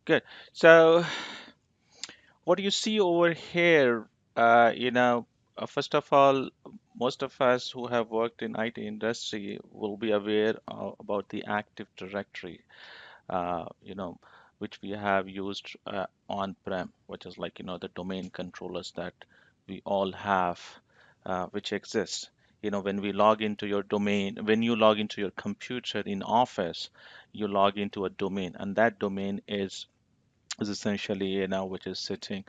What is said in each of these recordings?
Good. So what you see over here, first of all, most of us who have worked in IT industry will be aware about the Active Directory, uh, you know, which we have used on-prem, which is like, the domain controllers that we all have, which exist. When we log into your domain, when you log into your computer in Office, you log into a domain, and that domain is essentially, which is sitting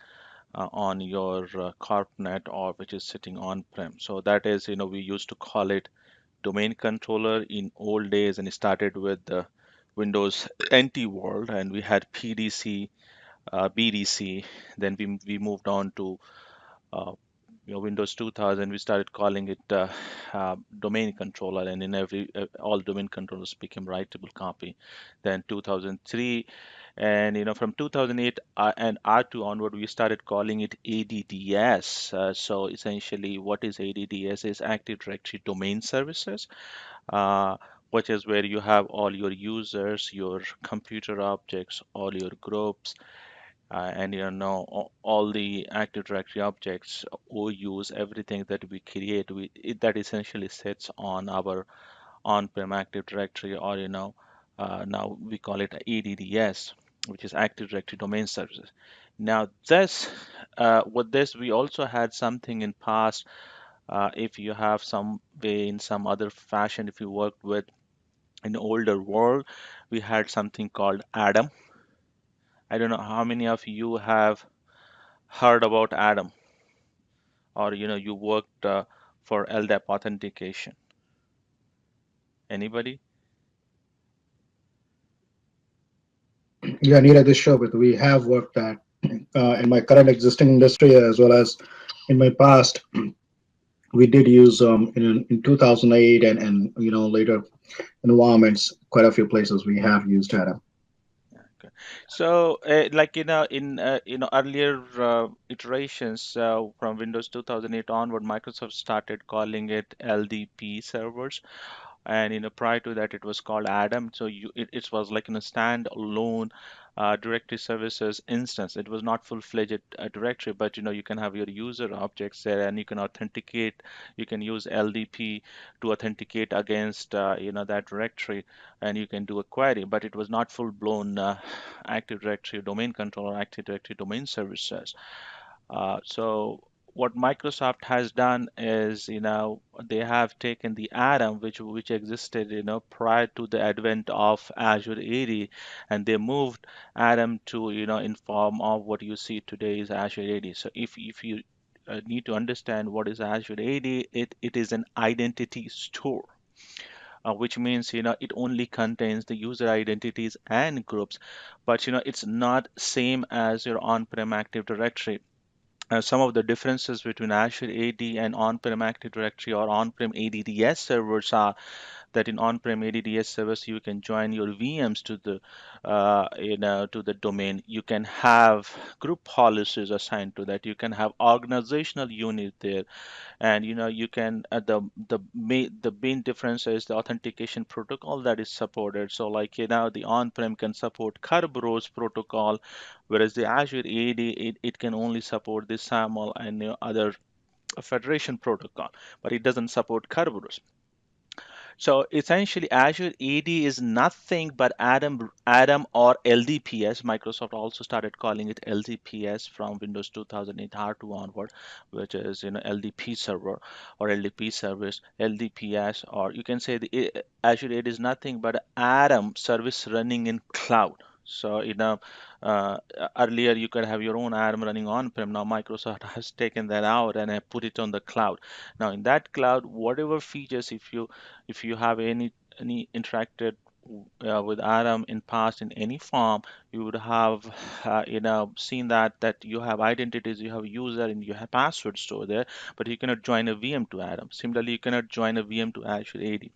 on your CorpNet, or which is sitting on-prem. So that is, we used to call it domain controller in old days, and it started with the Windows NT world, and we had PDC, BDC. Then we moved on to Windows 2000. We started calling it domain controller, and in every all domain controllers became writable copy. Then 2003, and from 2008 and R2 onward, we started calling it ADDS. So essentially, what is ADDS? Is Active Directory Domain Services, uh, which is where you have all your users, your computer objects, all your groups, and all the Active Directory objects, OUs, everything that we create, that essentially sits on our on-prem Active Directory, or now we call it ADDS, which is Active Directory Domain Services. Now this, with this, we also had something in past. If you have some way in some other fashion, if you worked with an older world, we had something called Adam. I don't know how many of you have heard about Adam, or you worked for LDAP authentication. Anybody? Yeah, Neera, this show, but we have worked at in my current existing industry as well as in my past. We did use in 2008 and later environments. Quite a few places we have used ADA. Okay. So, like in earlier iterations from Windows 2008 onward, Microsoft started calling it LDP servers, and prior to that it was called Adam. So it was like in a standalone directory services instance. It was not full-fledged directory, but you can have your user objects there, and you can authenticate. You can use LDP to authenticate against that directory, and you can do a query. But it was not full-blown Active Directory domain controller, Active Directory domain services. So what Microsoft has done is, they have taken the Atom, which existed, prior to the advent of Azure AD, and they moved Atom to, in form of what you see today is Azure AD. So if you need to understand what is Azure AD, it is an identity store. Which means it only contains the user identities and groups, but it's not same as your on-prem Active Directory. Some of the differences between Azure AD and on-prem Active Directory or on-prem ADDS servers are that in on-prem ADDS servers you can join your VMs to the to the domain. You can have group policies assigned to that. You can have organizational unit there, and you can the main difference is the authentication protocol that is supported. So like the on-prem can support Kerberos protocol, whereas the Azure AD, it can only support the SAML and other federation protocol, but it doesn't support Kerberos. So essentially, Azure AD is nothing but Atom or LDPS. Microsoft also started calling it LDPS from Windows 2008 R2 onward, which is LDP server or LDP service, LDPS, or you can say Azure AD is nothing but Atom service running in cloud. So uh, earlier you could have your own Atom running on-prem. Now Microsoft has taken that out and put it on the cloud. Now in that cloud, whatever features, if you have any interacted with Atom in past in any form, you would have seen that you have identities, you have user, and you have password stored there, but you cannot join a VM to Atom. Similarly, you cannot join a VM to Azure AD.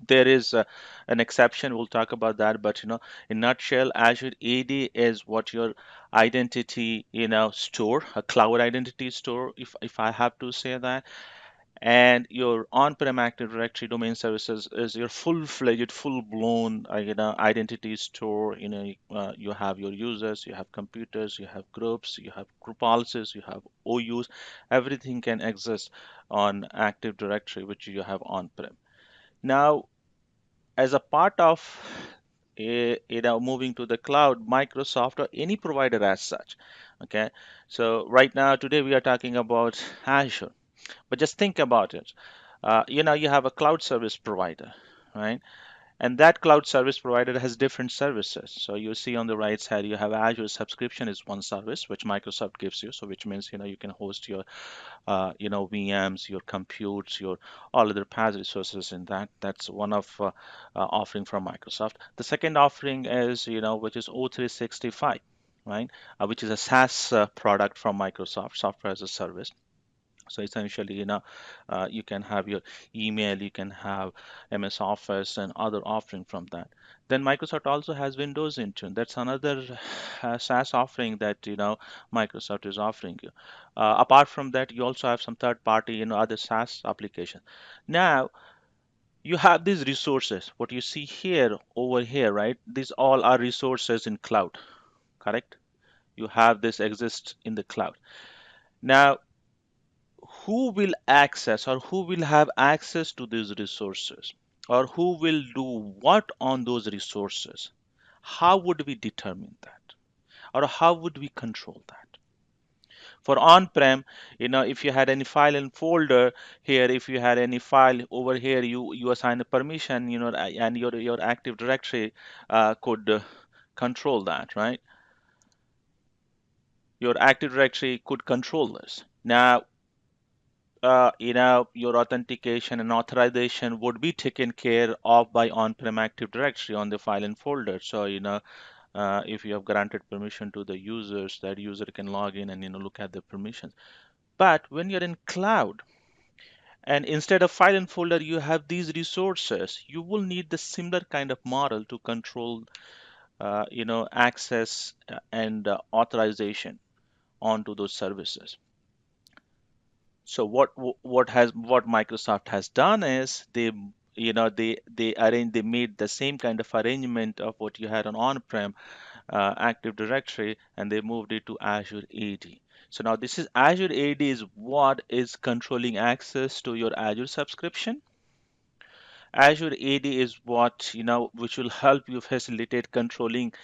There is an exception. We'll talk about that, but in nutshell, Azure AD is what your identity store, a cloud identity store, if I have to say that. And your on-prem Active Directory domain services is your full-fledged, full-blown, identity store. You have your users, you have computers, you have groups, you have group policies, you have OUs. Everything can exist on Active Directory, which you have on-prem. Now, as a part of moving to the cloud, Microsoft or any provider as such. Okay, so right now today we are talking about Azure, but just think about it. You have a cloud service provider, right? And that cloud service provider has different services. So you see on the right side, you have Azure subscription is one service which Microsoft gives you. So which means you can host your VMs, your computes, your all other PaaS resources in that. That's one of offering from Microsoft. The second offering is which is O365, right? Which is a SaaS product from Microsoft, software as a service. So essentially, you can have your email, you can have MS Office and other offering from that. Then Microsoft also has Windows Intune. That's another SaaS offering that Microsoft is offering you. Apart from that, you also have some third party, other SaaS applications. Now you have these resources. What you see here, over here, right? These all are resources in cloud, correct? You have this exist in the cloud. Now who will access or who will have access to these resources or who will do what on those resources? How would we determine that? Or how would we control that? For on-prem, if you had any file and folder here, if you had any file over here, you assign a permission, and your Active Directory could control that, right? Your Active Directory could control this. Now, your authentication and authorization would be taken care of by on-prem Active Directory on the file and folder. So, if you have granted permission to the users, that user can log in and look at the permissions. But when you're in cloud, and instead of file and folder, you have these resources, you will need the similar kind of model to control, access and authorization onto those services. So what Microsoft has done is they made the same kind of arrangement of what you had on on-prem Active Directory, and they moved it to Azure AD. So now this is Azure AD is what is controlling access to your Azure subscription. Azure AD is what which will help you facilitate controlling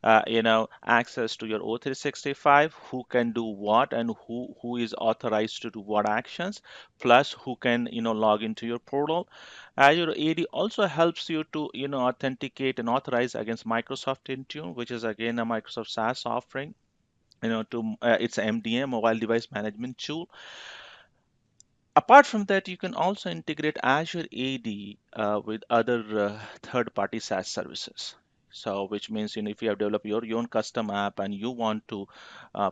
access to your O365, who can do what and who is authorized to do what actions, plus who can log into your portal. Azure AD also helps you to authenticate and authorize against Microsoft Intune, which is again a Microsoft SaaS offering. It's MDM, mobile device management tool. Apart from that, you can also integrate Azure AD with other third-party SaaS services. So, which means if you have developed your own custom app and you want to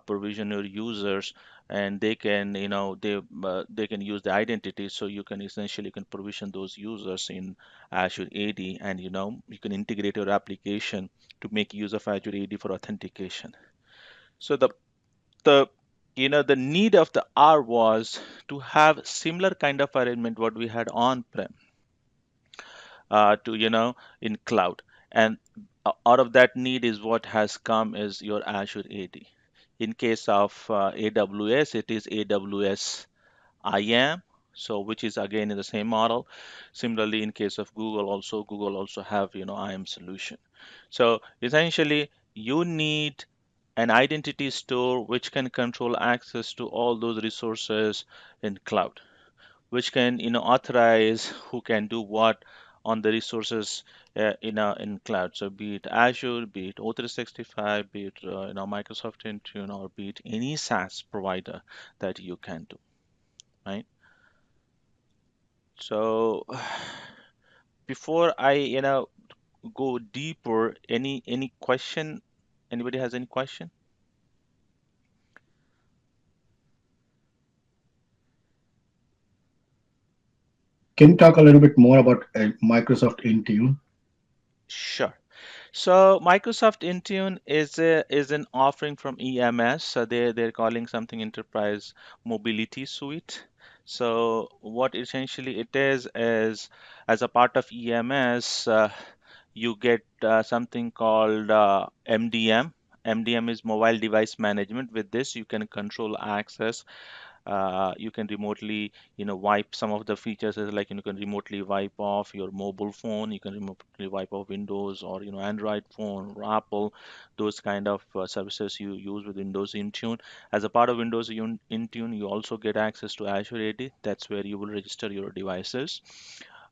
provision your users, and they can use the identity, so you can essentially provision those users in Azure AD, and you can integrate your application to make use of Azure AD for authentication. So the the need of the hour was to have similar kind of arrangement what we had on-prem to in cloud, and out of that need is what has come is your Azure AD. In case of AWS, it is AWS IAM, so which is again in the same model. Similarly, in case of Google also have IAM solution. So essentially, you need an identity store which can control access to all those resources in cloud, which can authorize who can do what on the resources in cloud. So be it Azure, be it O365, be it Microsoft Intune, or be it any SaaS provider that you can do, right? So before I go deeper, any question? Anybody has any question? Can you talk a little bit more about Microsoft Intune? Sure. So Microsoft Intune is an offering from EMS. So they're calling something Enterprise Mobility Suite. So what essentially it is as a part of EMS, you get something called MDM. MDM is mobile device management. With this, you can control access. You can remotely, wipe some of the features is like you can remotely wipe off your mobile phone. You can remotely wipe off Windows or Android phone or Apple. Those kind of services you use with Windows Intune. As a part of Windows Intune, you also get access to Azure AD. That's where you will register your devices.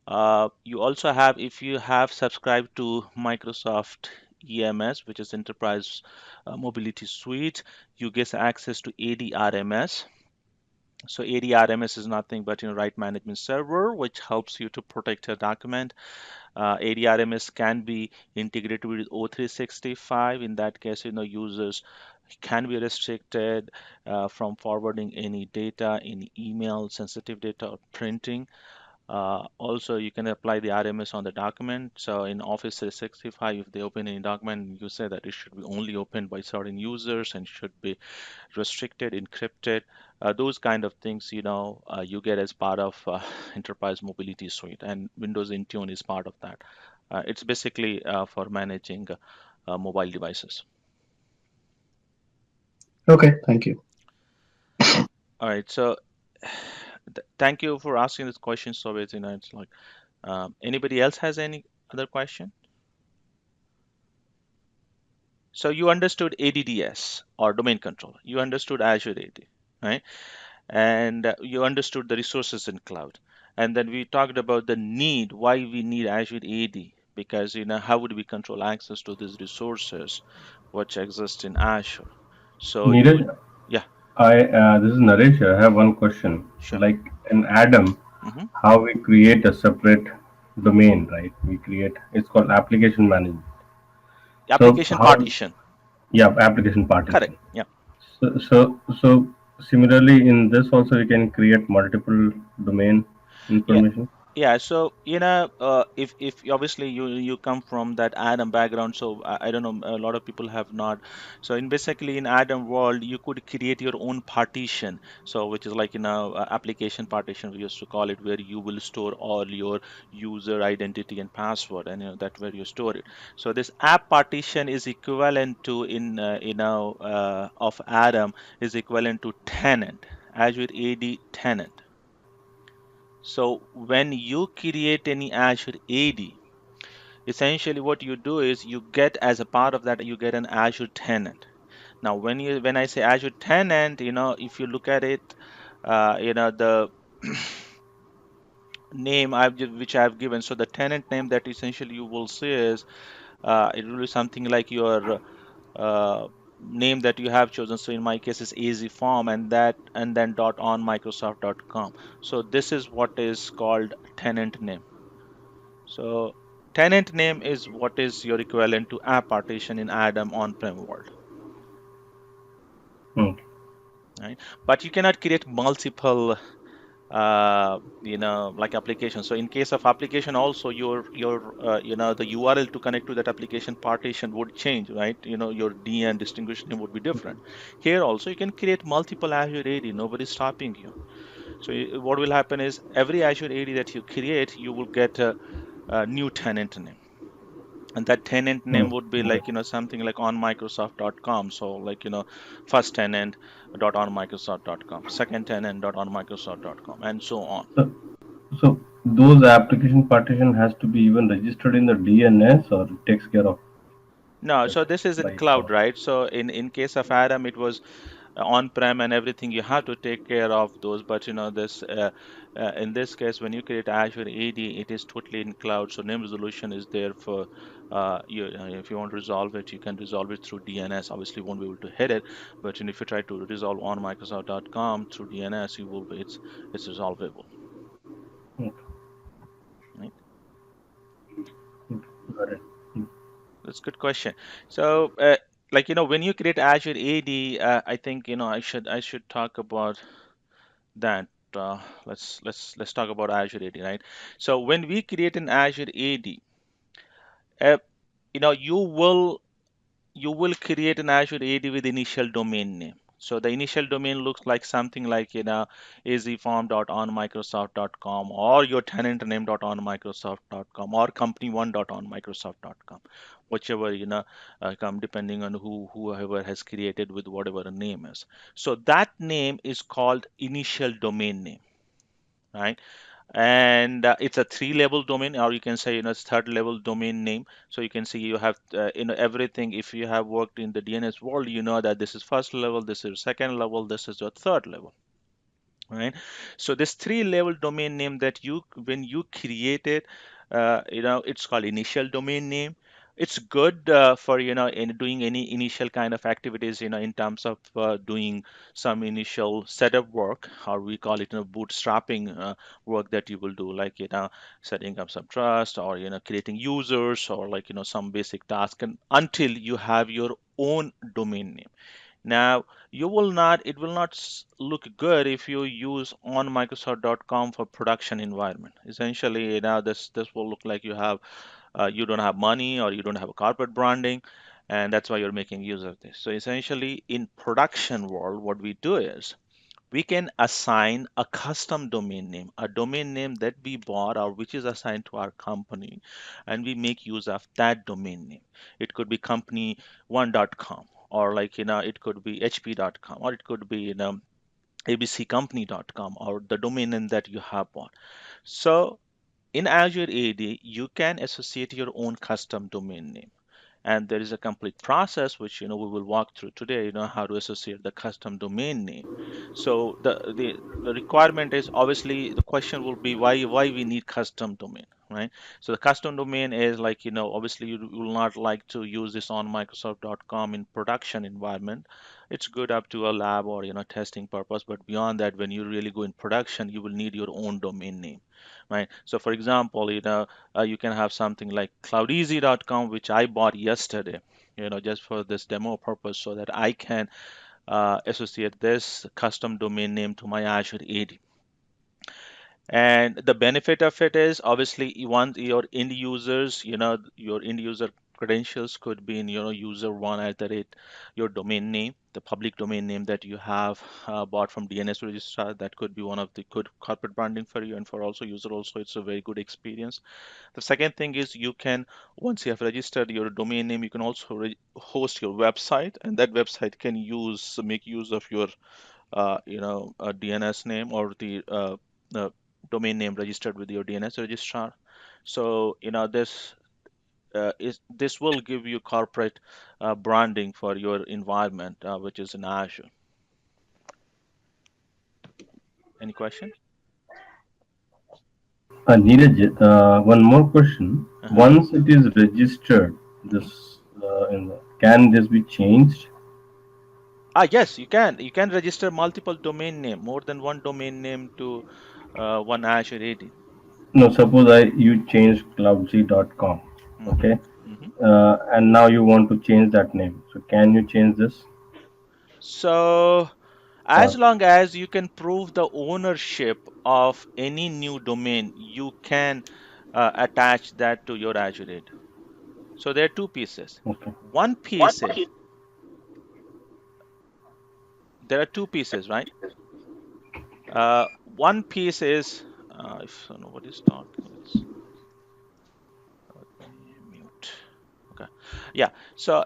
You also have, if you have subscribed to Microsoft EMS, which is Enterprise Mobility Suite, you get access to ADRMS. So ADRMS is nothing but right management server, which helps you to protect your document. ADRMS can be integrated with O365. In that case, users can be restricted from forwarding any data, any email, sensitive data, or printing. Also, you can apply the RMS on the document. So in Office 365, if they open any document, you say that it should be only opened by certain users and should be restricted, encrypted. Those kind of things, you get as part of Enterprise Mobility Suite, and Windows Intune is part of that. It's basically for managing mobile devices. Okay, thank you. All right, so thank you for asking this question. So it's like anybody else has any other question? So you understood ADDS or domain controller. You understood Azure AD, right? And you understood the resources in cloud. And then we talked about the need, why we need Azure AD, because how would we control access to these resources which exist in Azure? So Neeraj, yeah, I this is Naresh. I have one question. sure. Like in Adam, hmm how we create a separate domain, right? We create it's called application management. So Application how? partition, Yeah, application correct. partition. Yeah. So similarly in this also we can create multiple domain Yeah, information. yeah. So if obviously you come from that Adam background, so I don't know, a lot of people have not. So in basically in Adam world, you could create your own partition. So which is like application partition we used to call it, where you will store all your user identity and password, and that where you store it. So this app partition is equivalent to of Adam is equivalent to tenant, Azure AD tenant. So when you create any Azure AD, essentially what you do is you get as a part of that, you get an Azure tenant. Now when I say Azure tenant, if you look at it, the name which I've given. So the tenant name that essentially you will see is it will be something like your name that you have chosen. So in my case is easy form, and then dot on microsoft.com. So this is what is called tenant name. So tenant name is what is your equivalent to app partition in Adam on-prem world, Hmm. right? But you cannot create multiple, like applications. So in case of application, also the URL to connect to that application partition would change, right? Your DN distinguished name would be different. Here also you can create multiple Azure AD. Nobody's stopping you. So what will happen is every Azure AD that you create, you will get a new tenant name. And that tenant Hmm. name would be Okay. like something like on microsoft.com. So like first tenant dot on microsoft.com, second tenant dot on microsoft.com, and so on. So so those application partition has to be even registered in the DNS or it takes care of No, that so this is in like cloud, right? So in case of Adam, it was on-prem and everything. You have to take care of those. But this in this case, when you create Azure AD, it is totally in cloud. So name resolution is there for you. If you want to resolve it, you can resolve it through DNS. Obviously, you won't be able to hit it, but if you try to resolve on Microsoft.com through DNS, you will be. It's resolvable, okay, right? got it. Hmm. That's a good question. So, like when you create Azure AD, I think I should talk about that. Let's talk about Azure AD, right? So when we create an Azure AD, uh, you will create an Azure AD with initial domain name. So the initial domain looks like something like, azform.onmicrosoft.com, or your tenant name.onmicrosoft.com, or company1.onmicrosoft.com, whichever, come depending on whoever has created with whatever the name is. So that name is called initial domain name, right? And it's a three-level domain, or you can say, it's third-level domain name. So you can see you have, everything. If you have worked in the DNS world, you know that this is first level, this is second level, this is your third level, right? So this three-level domain name that when you create it, it's called initial domain name. It's good for, in doing any initial kind of activities, in terms of doing some initial setup work, or we call it, bootstrapping work that you will do, like, setting up some trust, or, creating users, or like, some basic task, and until you have your own domain name. Now, it will not look good if you use on Microsoft.com for production environment. Essentially, now this will look like you don't have money, or you don't have a corporate branding, and that's why you're making use of this. So essentially, in production world, what we do is we can assign a custom domain name, a domain name that we bought or which is assigned to our company, and we make use of that domain name. It could be company1.com, or like, it could be hp.com, or it could be, abccompany.com, or the domain name that you have bought. So in Azure AD, you can associate your own custom domain name, and there is a complete process which, we will walk through today, how to associate the custom domain name. So the requirement is, obviously the question will be, why we need custom domain, right? So the custom domain is like, obviously you will not like to use this on Microsoft.com in production environment. It's good up to a lab, or, testing purpose, but beyond that, when you really go in production, you will need your own domain name, right? So for example, you can have something like cloudeasy.com, which I bought yesterday, just for this demo purpose, so that I can associate this custom domain name to my Azure AD. And the benefit of it is, obviously, you want your end users, your end user credentials could be in, user one at the rate your domain name, the public domain name that you have bought from DNS registrar. That could be one of the good corporate branding for you, and for also user also, it's a very good experience. The second thing is, you can, once you have registered your domain name, you can also host your website, and that website can make use of your DNS name, or the domain name registered with your DNS registrar. So, this will give you corporate branding for your environment, which is in Azure. Any question? Neeraj, one more question. Uh-huh. Once it is registered, Mhm. can this be changed? Yes, you can. You can register multiple domain name, more than one domain name to one Azure AD. No, suppose you changed cloudsy.com, Hmm. okay, Hmm. and now you want to change that name. So can you change this? So, as Or long as you can prove the ownership of any new domain, you can attach that to your Azure AD. So there are two pieces. okay, One piece is, there are two pieces, right? One piece is, if nobody's talking, let me mute. Okay. Yeah. So,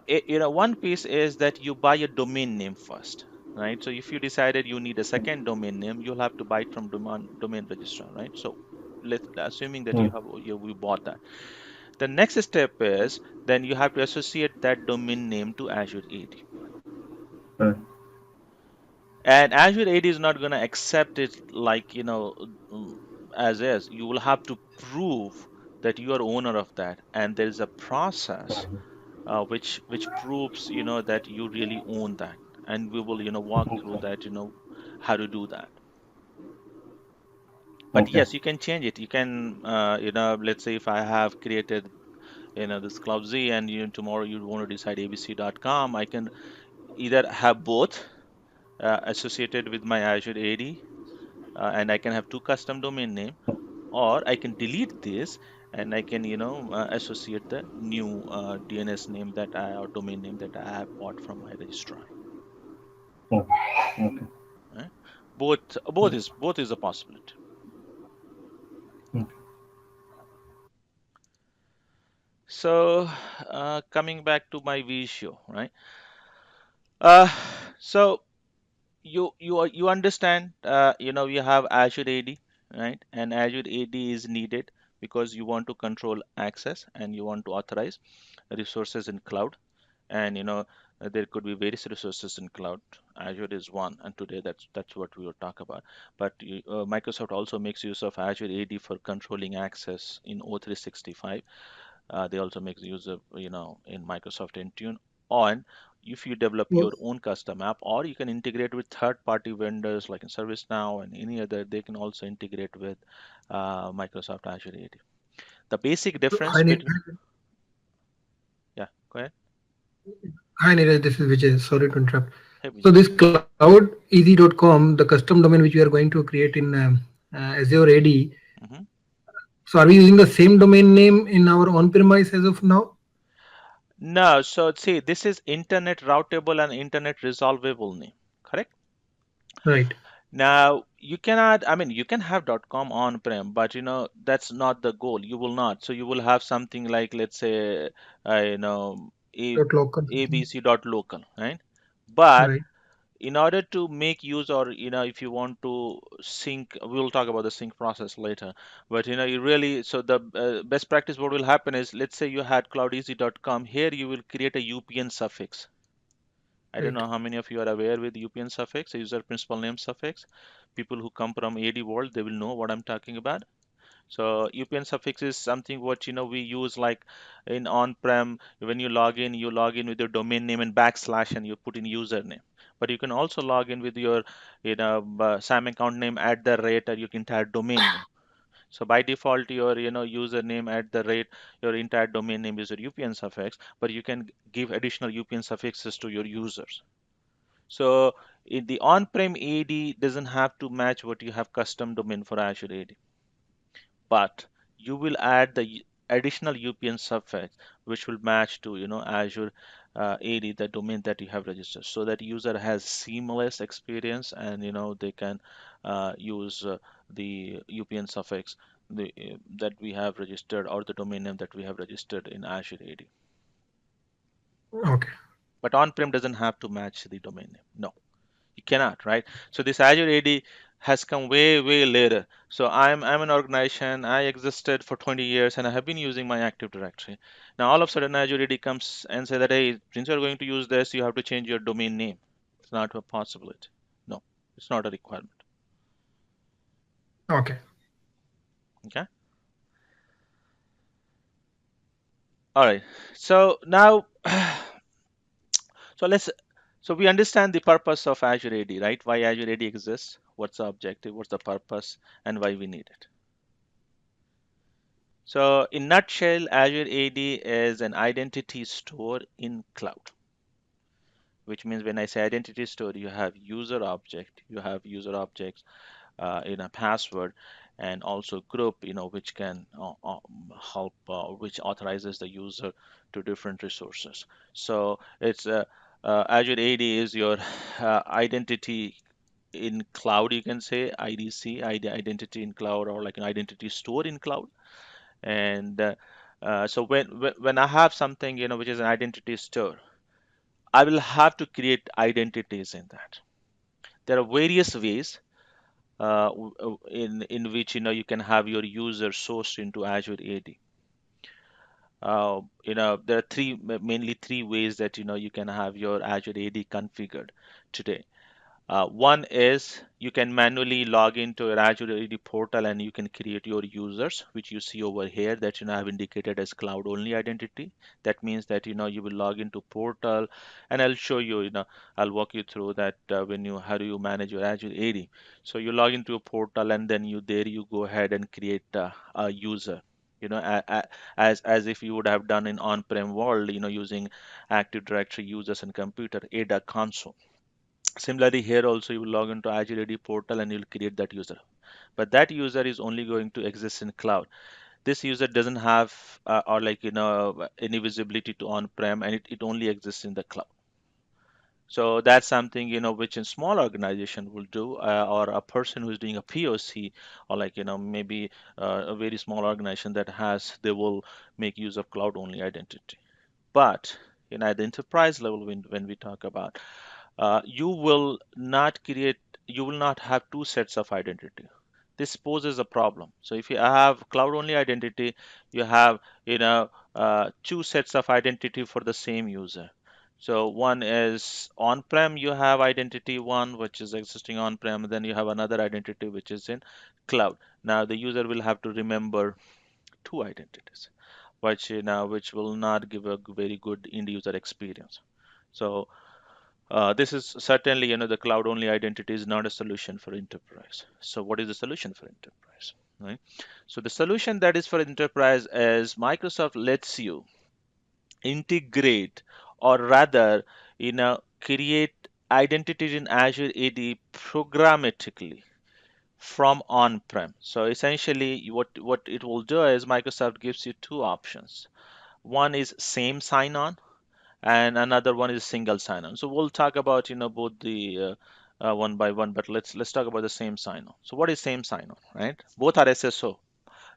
one piece is that you buy a domain name first, right? So if you decided you need a second domain name, you'll have to buy it from domain registrar, right? So assuming that hmm, we bought that. The next step is, then you have to associate that domain name to Azure AD. right, And Azure AD is not going to accept it like, um, as is. You will have to prove that you are owner of that. And there is a process which proves, that you really own that. And we will, walk through okay, that, how to do that. But okay, yes, you can change it. You can, let's say if I have created, this Cloud Z, and tomorrow you want to decide abc.com, I can either have both associated with my Azure AD, and I can have two custom domain name, or I can delete this, and I can, associate the new DNS name or domain name that I have bought from my registrar. Okay. Okay. Right? Both is a possibility. Okay. So coming back to my visual, right? Uh, so you understand, you have Azure AD, right? And Azure AD is needed because you want to control access and you want to authorize resources in cloud. And there could be various resources in cloud. Azure is one, and today that's what we will talk about. But Microsoft also makes use of Azure AD for controlling access in O365. They also make use of, in Microsoft Intune. On if you develop Well, your own custom app, or you can integrate with third-party vendors like in ServiceNow and any other, they can also integrate with Microsoft Azure AD. The basic difference hi, between, yeah, go ahead. Neeraj, this is Vijay. Sorry to interrupt. Hey, So Vijay. this cloudeasy.com, the custom domain which we are going to create in Azure AD. Mm-hmm. So are we using the same domain name in our on-premise as of now? No, so see, this is internet routable and internet resolvable name, correct? Right. Now, you cannot, I mean, you can have .com on-prem, but that's not the goal. You will not. So you will have something like, let's say, Dot local something. abc.local, right? But Right. in order to make use, or if you want to sync, we'll talk about the sync process later. But you really, so the best practice, what will happen is, let's say you had cloudeasy.com. Here you will create a UPN suffix. I don't Right. know how many of you are aware with UPN suffix, user principal name suffix. People who come from AD world, they will know what I'm talking about. So UPN suffix is something what we use like in on-prem. When you log in with your domain name and backslash, and you put in username. But you can also log in with your SAM account name at the rate, or your entire domain name. So by default, your username at the rate, your entire domain name is your UPN suffix, but you can give additional UPN suffixes to your users. So in the on-prem AD doesn't have to match what you have custom domain for Azure AD, but you will add the additional UPN suffix which will match to Azure AD, the domain that you have registered, so that user has seamless experience, and they can use the UPN suffix that we have registered, or the domain name that we have registered in Azure AD. Okay. But on-prem doesn't have to match the domain name. No. You cannot, right? So this Azure AD has come way, way later. So I'm an organization. I existed for 20 years and I have been using my Active Directory. Now all of a sudden Azure AD comes and say that, hey, since you're going to use this, you have to change your domain name. It's not a possibility. No, it's not a requirement. Okay. Okay. All right. So now, so let's so we understand the purpose of Azure AD, right? Why Azure AD exists, what's the objective, what's the purpose, and why we need it. So in nutshell, Azure AD is an identity store in cloud, which means when I say identity store, you have user object, you have user objects in a password, and also group, which can help, which authorizes the user to different resources. So it's Azure AD is your identity in cloud, you can say IDC, identity in cloud, or like an identity store in cloud. And so when I have something, which is an identity store, I will have to create identities in that. There are various ways in which you can have your user sourced into Azure AD. There are mainly three ways that you can have your Azure AD configured today. One is you can manually log into your Azure AD portal and you can create your users, which you see over here that I've indicated as cloud only identity. That means that you will log into portal, and I'll show you, I'll walk you through that when you how do you manage your Azure AD. So you log into a portal, and then you go ahead and create a user. As if you would have done in on-prem world, using Active Directory users and computer ADA console. Similarly, here also you will log into Azure AD portal and you'll create that user. But that user is only going to exist in cloud. This user doesn't have or like any visibility to on-prem, and it only exists in the cloud. So that's something, which in small organization will do, or a person who's doing a POC, or like, maybe a very small organization that they will make use of cloud only identity. But at the enterprise level, when we talk about, you will not have two sets of identity. This poses a problem. So if you have cloud only identity, you have, two sets of identity for the same user. So one is on-prem, you have identity one, which is existing on-prem, then you have another identity which is in cloud. Now the user will have to remember two identities, which will not give a very good end user experience. So this is certainly, the cloud-only identity is not a solution for enterprise. So what is the solution for enterprise, right? So the solution that is for enterprise is Microsoft lets you integrate, or rather, create identities in Azure AD programmatically from on-prem. So essentially, what it will do is Microsoft gives you two options. One is same sign-on, and another one is single sign-on. So we'll talk about both the one by one, but let's talk about the same sign-on. So what is same sign-on, right? Both are SSO.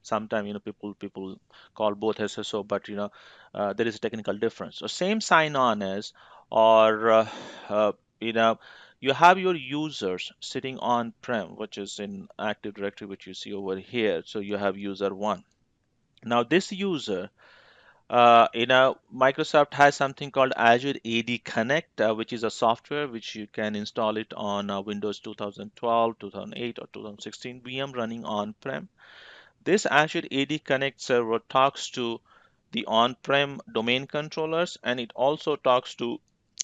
Sometimes people call both SSO, but there is a technical difference. So same sign-on is, or you know you have your users sitting on-prem, which is in Active Directory, which you see over here. So you have user one. Now this user, Microsoft has something called Azure AD Connect, which is a software which you can install it on Windows 2012, 2008, or 2016 VM running on-prem. This Azure AD Connect server talks to the on-prem domain controllers, and it also talks to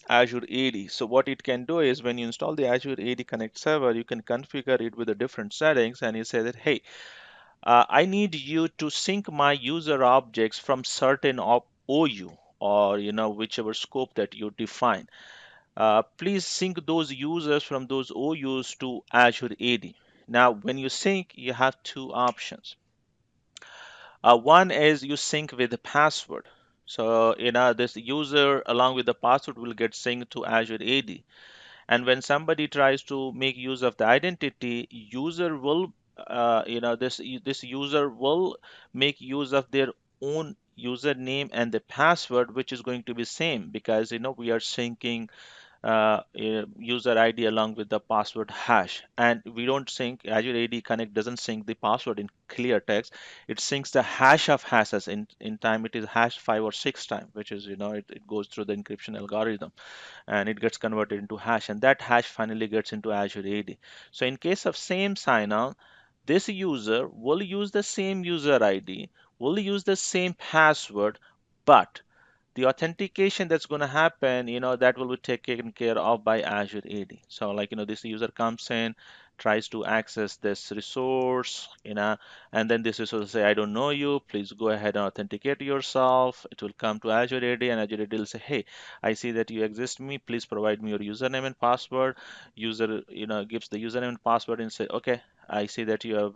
Azure AD. So what it can do is when you install the Azure AD Connect server, you can configure it with the different settings, and you say that, hey, I need you to sync my user objects from certain OU, or whichever scope that you define. Please sync those users from those OUs to Azure AD. Now, when you sync, you have two options. One is you sync with the password. So, this user along with the password will get synced to Azure AD. And when somebody tries to make use of the identity, user will, this user will make use of their own username and the password, which is going to be same, because we are syncing user ID along with the password hash. And we don't sync, Azure AD Connect doesn't sync the password in clear text. It syncs the hash of hashes. In time, it is hash 5 or 6 times, which is, it goes through the encryption algorithm, and it gets converted into hash. And that hash finally gets into Azure AD. So in case of same sign-on, this user will use the same user ID, will use the same password, but the authentication that's going to happen, that will be taken care of by Azure AD. So like, this user comes in, tries to access this resource, and then this resource will say, I don't know you, please go ahead and authenticate yourself. It will come to Azure AD, and Azure AD will say, hey, I see that you exist me, please provide me your username and password. User, gives the username and password and say, okay, I see that you have,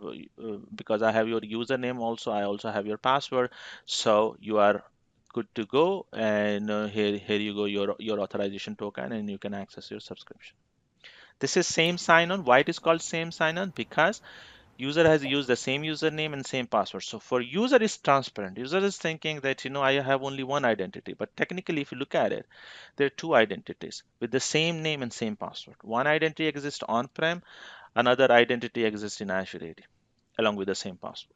because I have your username also, I also have your password. So you are good to go, and here you go, your authorization token, and you can access your subscription. This is same sign-on. Why it is called same sign-on? Because user has used the same username and same password. So for user is transparent. User is thinking that I have only one identity, but technically if you look at it, there are two identities with the same name and same password. One identity exists on-prem, another identity exists in Azure AD along with the same password.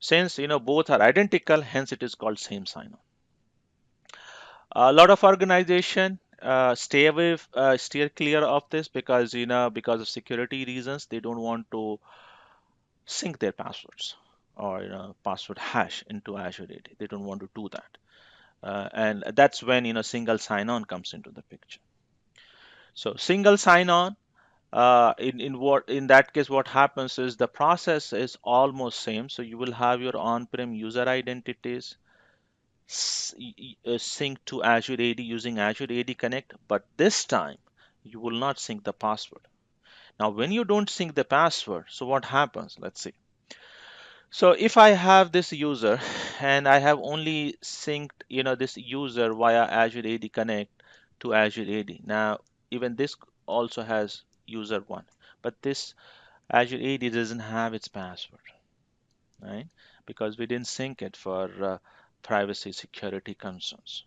Since both are identical, hence it is called same sign-on. A lot of organization steer clear of this, because because of security reasons, they don't want to sync their passwords, or password hash into Azure AD. They don't want to do that, and that's when single sign-on comes into the picture. So single sign-on, in that case, what happens is the process is almost same. So you will have your on-prem user identities sync to Azure AD using Azure AD Connect, but this time you will not sync the password. Now, when you don't sync the password, so what happens? Let's see. So if I have this user and I have only synced, this user via Azure AD Connect to Azure AD. Now, even this also has user one, but this Azure AD doesn't have its password, right? Because we didn't sync it for privacy security concerns.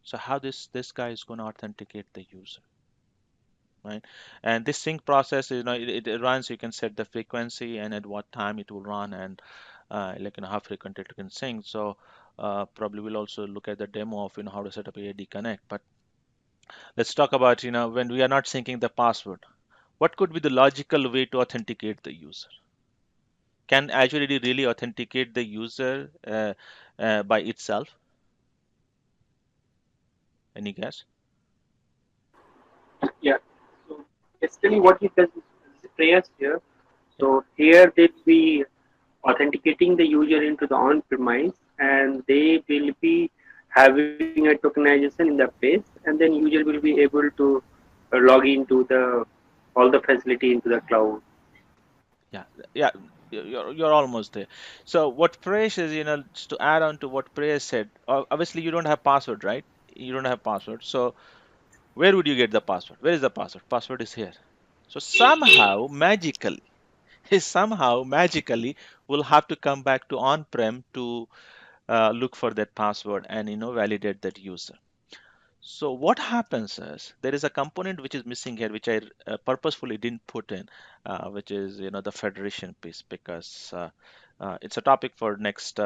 So how this guy is going to authenticate the user, right? And this sync process, it runs. You can set the frequency and at what time it will run, and how frequent it can sync. So probably we'll also look at the demo of how to set up AD Connect. But let's talk about when we are not syncing the password, what could be the logical way to authenticate the user? Can Azure AD really authenticate the user by itself? Any guess? Yeah. So basically, what it does is prayers here. Yeah, So here they'll be authenticating the user into the on-premise, and they will be having a tokenization in the base, and then user will be able to log into the all the facility into the cloud. yeah, yeah. You're almost there. So what Prayesh is, just to add on to what Prayesh said, obviously you don't have password, right? You don't have password. So where would you get the password? Where is the password? Password is here. So somehow magically, we'll have to come back to on-prem to look for that password and validate that user. So what happens is there is a component which is missing here, which I purposefully didn't put in, which is the federation piece, because it's a topic for next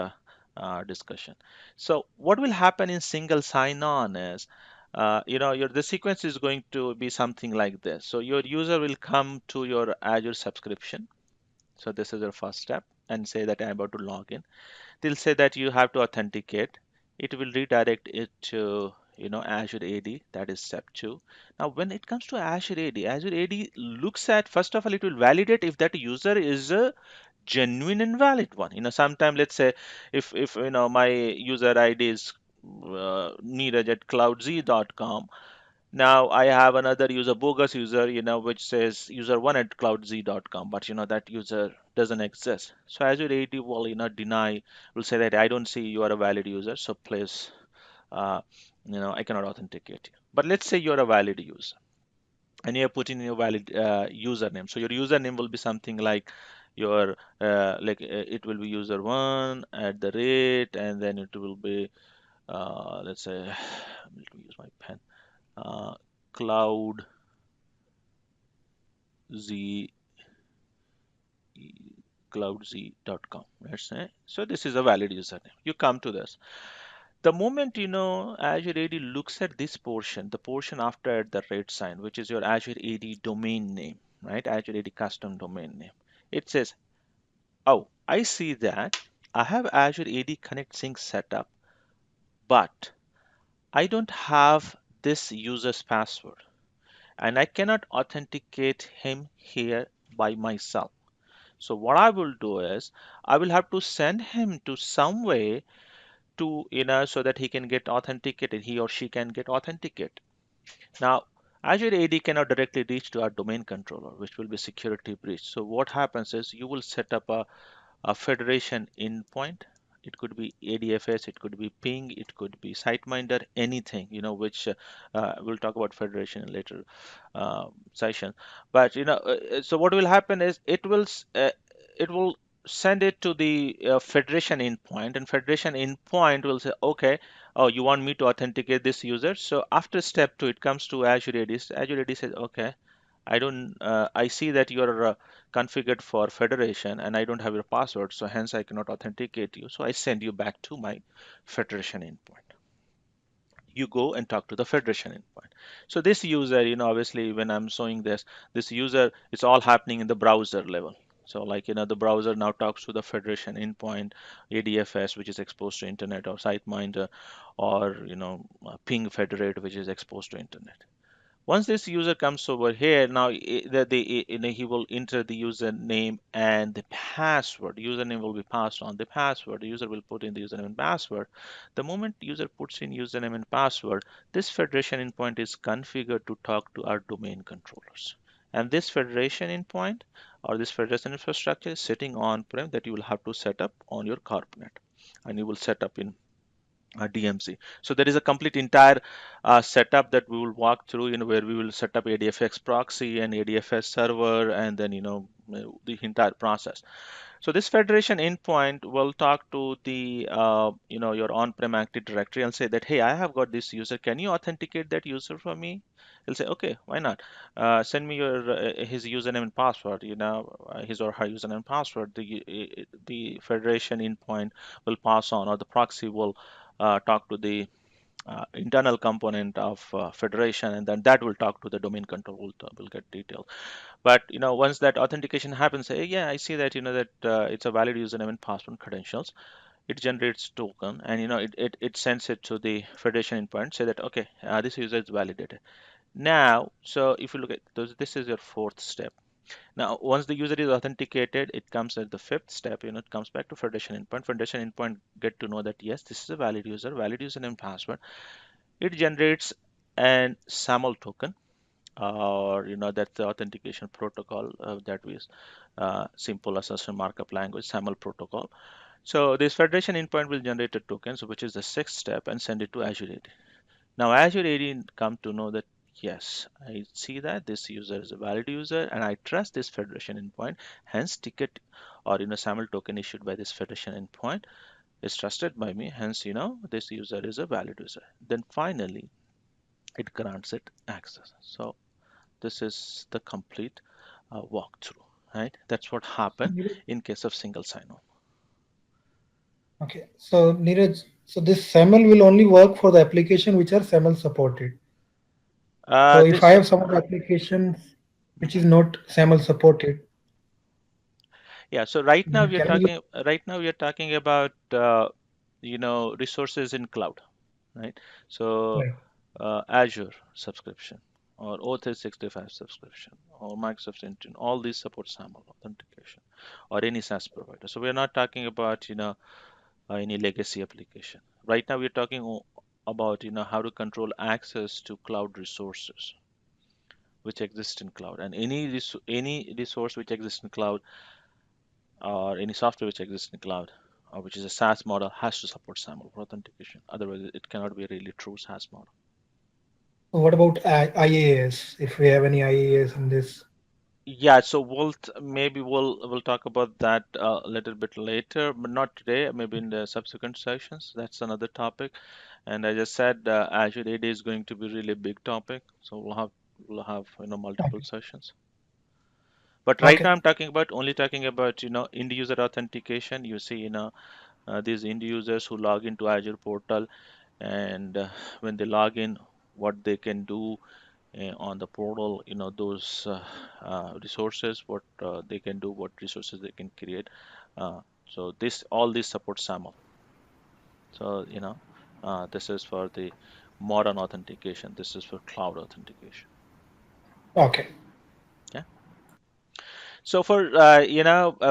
discussion. So what will happen in single sign-on is, the sequence is going to be something like this. So your user will come to your Azure subscription. So this is your first step, and say that I'm about to log in. They'll say that you have to authenticate. It will redirect it to Azure AD. That is step two. Now when it comes to Azure AD looks at, first of all, it will validate if that user is a genuine and valid one. Sometime, let's say, if my user ID is Neeraj at cloudzee.com. Now I have another user, bogus user, which says user1 at cloudzee.com, but that user doesn't exist. So Azure AD will, deny, will say that I don't see you are a valid user, so please, I cannot authenticate you. But let's say you're a valid user and you're putting in your valid username. So your username will be something like it will be user1 at the rate, and then it will be, let's say, let me use my pen, uh, cloud z cloudzee.com. Let's say. So this is a valid username. You come to this. The moment Azure AD looks at this portion, the portion after at the rate sign, which is your Azure AD domain name, right? Azure AD custom domain name. It says, oh, I see that I have Azure AD Connect Sync set up, but I don't have this user's password, and I cannot authenticate him here by myself. So what I will do is I will have to send him to some way to, so that he can get authenticated, he or she can get authenticated. Now, Azure AD cannot directly reach to our domain controller, which will be security breach. So what happens is you will set up a federation endpoint. It could be ADFS, it could be ping, it could be SiteMinder, anything, which we'll talk about federation in later session. But so what will happen is it will send it to the federation endpoint, and federation endpoint will say, okay, oh, you want me to authenticate this user. So after step two, it comes to Azure AD. Azure AD says, okay, I don't. I see that you're configured for federation, and I don't have your password, so hence I cannot authenticate you. So I send you back to my federation endpoint. You go and talk to the federation endpoint. So this user, obviously when I'm showing this user, it's all happening in the browser level. So like, the browser now talks to the federation endpoint, ADFS, which is exposed to internet, or SiteMinder, or ping federate, which is exposed to internet. Once this user comes over here, now he will enter the username and the password. Username will be passed on the password. The user will put in the username and password. The moment user puts in username and password, this federation endpoint is configured to talk to our domain controllers. And this federation endpoint, or this federation infrastructure, is sitting on-prem that you will have to set up on your CorpNet. And you will set up in DMZ. So there is a complete entire setup that we will walk through, where we will set up ADFX proxy and ADFS server, and then the entire process. So this federation endpoint will talk to the your on-prem Active Directory and say that, hey, I have got this user. Can you authenticate that user for me? He'll say, okay, why not? Send me your his username and password. His or her username and password. The federation endpoint will pass on, or the proxy will talk to the internal component of federation, and then that will talk to the domain control. Will get detail. But once that authentication happens, say, yeah, I see that that it's a valid username and password credentials. It generates token, and it sends it to the federation endpoint. Say that, okay, this user is validated. Now, so if you look at those, this is your fourth step. Now, once the user is authenticated, it comes at the fifth step. It comes back to federation endpoint. Federation endpoint get to know that yes, this is a valid username and password. It generates an SAML token, or that's the authentication protocol that we simple assertion markup language SAML protocol. So this federation endpoint will generate a token, so which is the sixth step, and send it to Azure AD. Now Azure AD come to know that yes, I see that this user is a valid user, and I trust this federation endpoint. Hence, ticket or SAML token issued by this federation endpoint is trusted by me. Hence, this user is a valid user. Then finally, it grants it access. So this is the complete walkthrough, right? That's what happened in case of single sign-on. Okay, so Neeraj, so this SAML will only work for the application which are SAML supported. So if I This have some of the applications which is not SAML supported, Yeah, so right now then we are can I use? talking about resources in cloud, right? So Right. Azure subscription, or O365 subscription, or Microsoft Intune, all these support SAML authentication, or any SaaS provider. So we're not talking about any legacy application. Right now we're talking about how to control access to cloud resources which exist in cloud, and any resource which exists in cloud, or any software which exists in cloud, which is a SaaS model, has to support SAML for authentication. Otherwise, it cannot be a really true SaaS model. So what about IaaS? If we have any IaaS in this, Yeah, so maybe we'll talk about that a little bit later, but not today. Maybe in the subsequent sessions. That's another topic. And as I said, Azure AD is going to be really big topic, so we'll have multiple okay, sessions. But right now okay. I'm only talking about end user authentication. You see, these end users who log into Azure portal, and when they log in, what they can do on the portal, those resources, what they can do, what resources they can create. So all this supports SAML. So this is for the modern authentication. This is for cloud authentication. Okay. Yeah. So for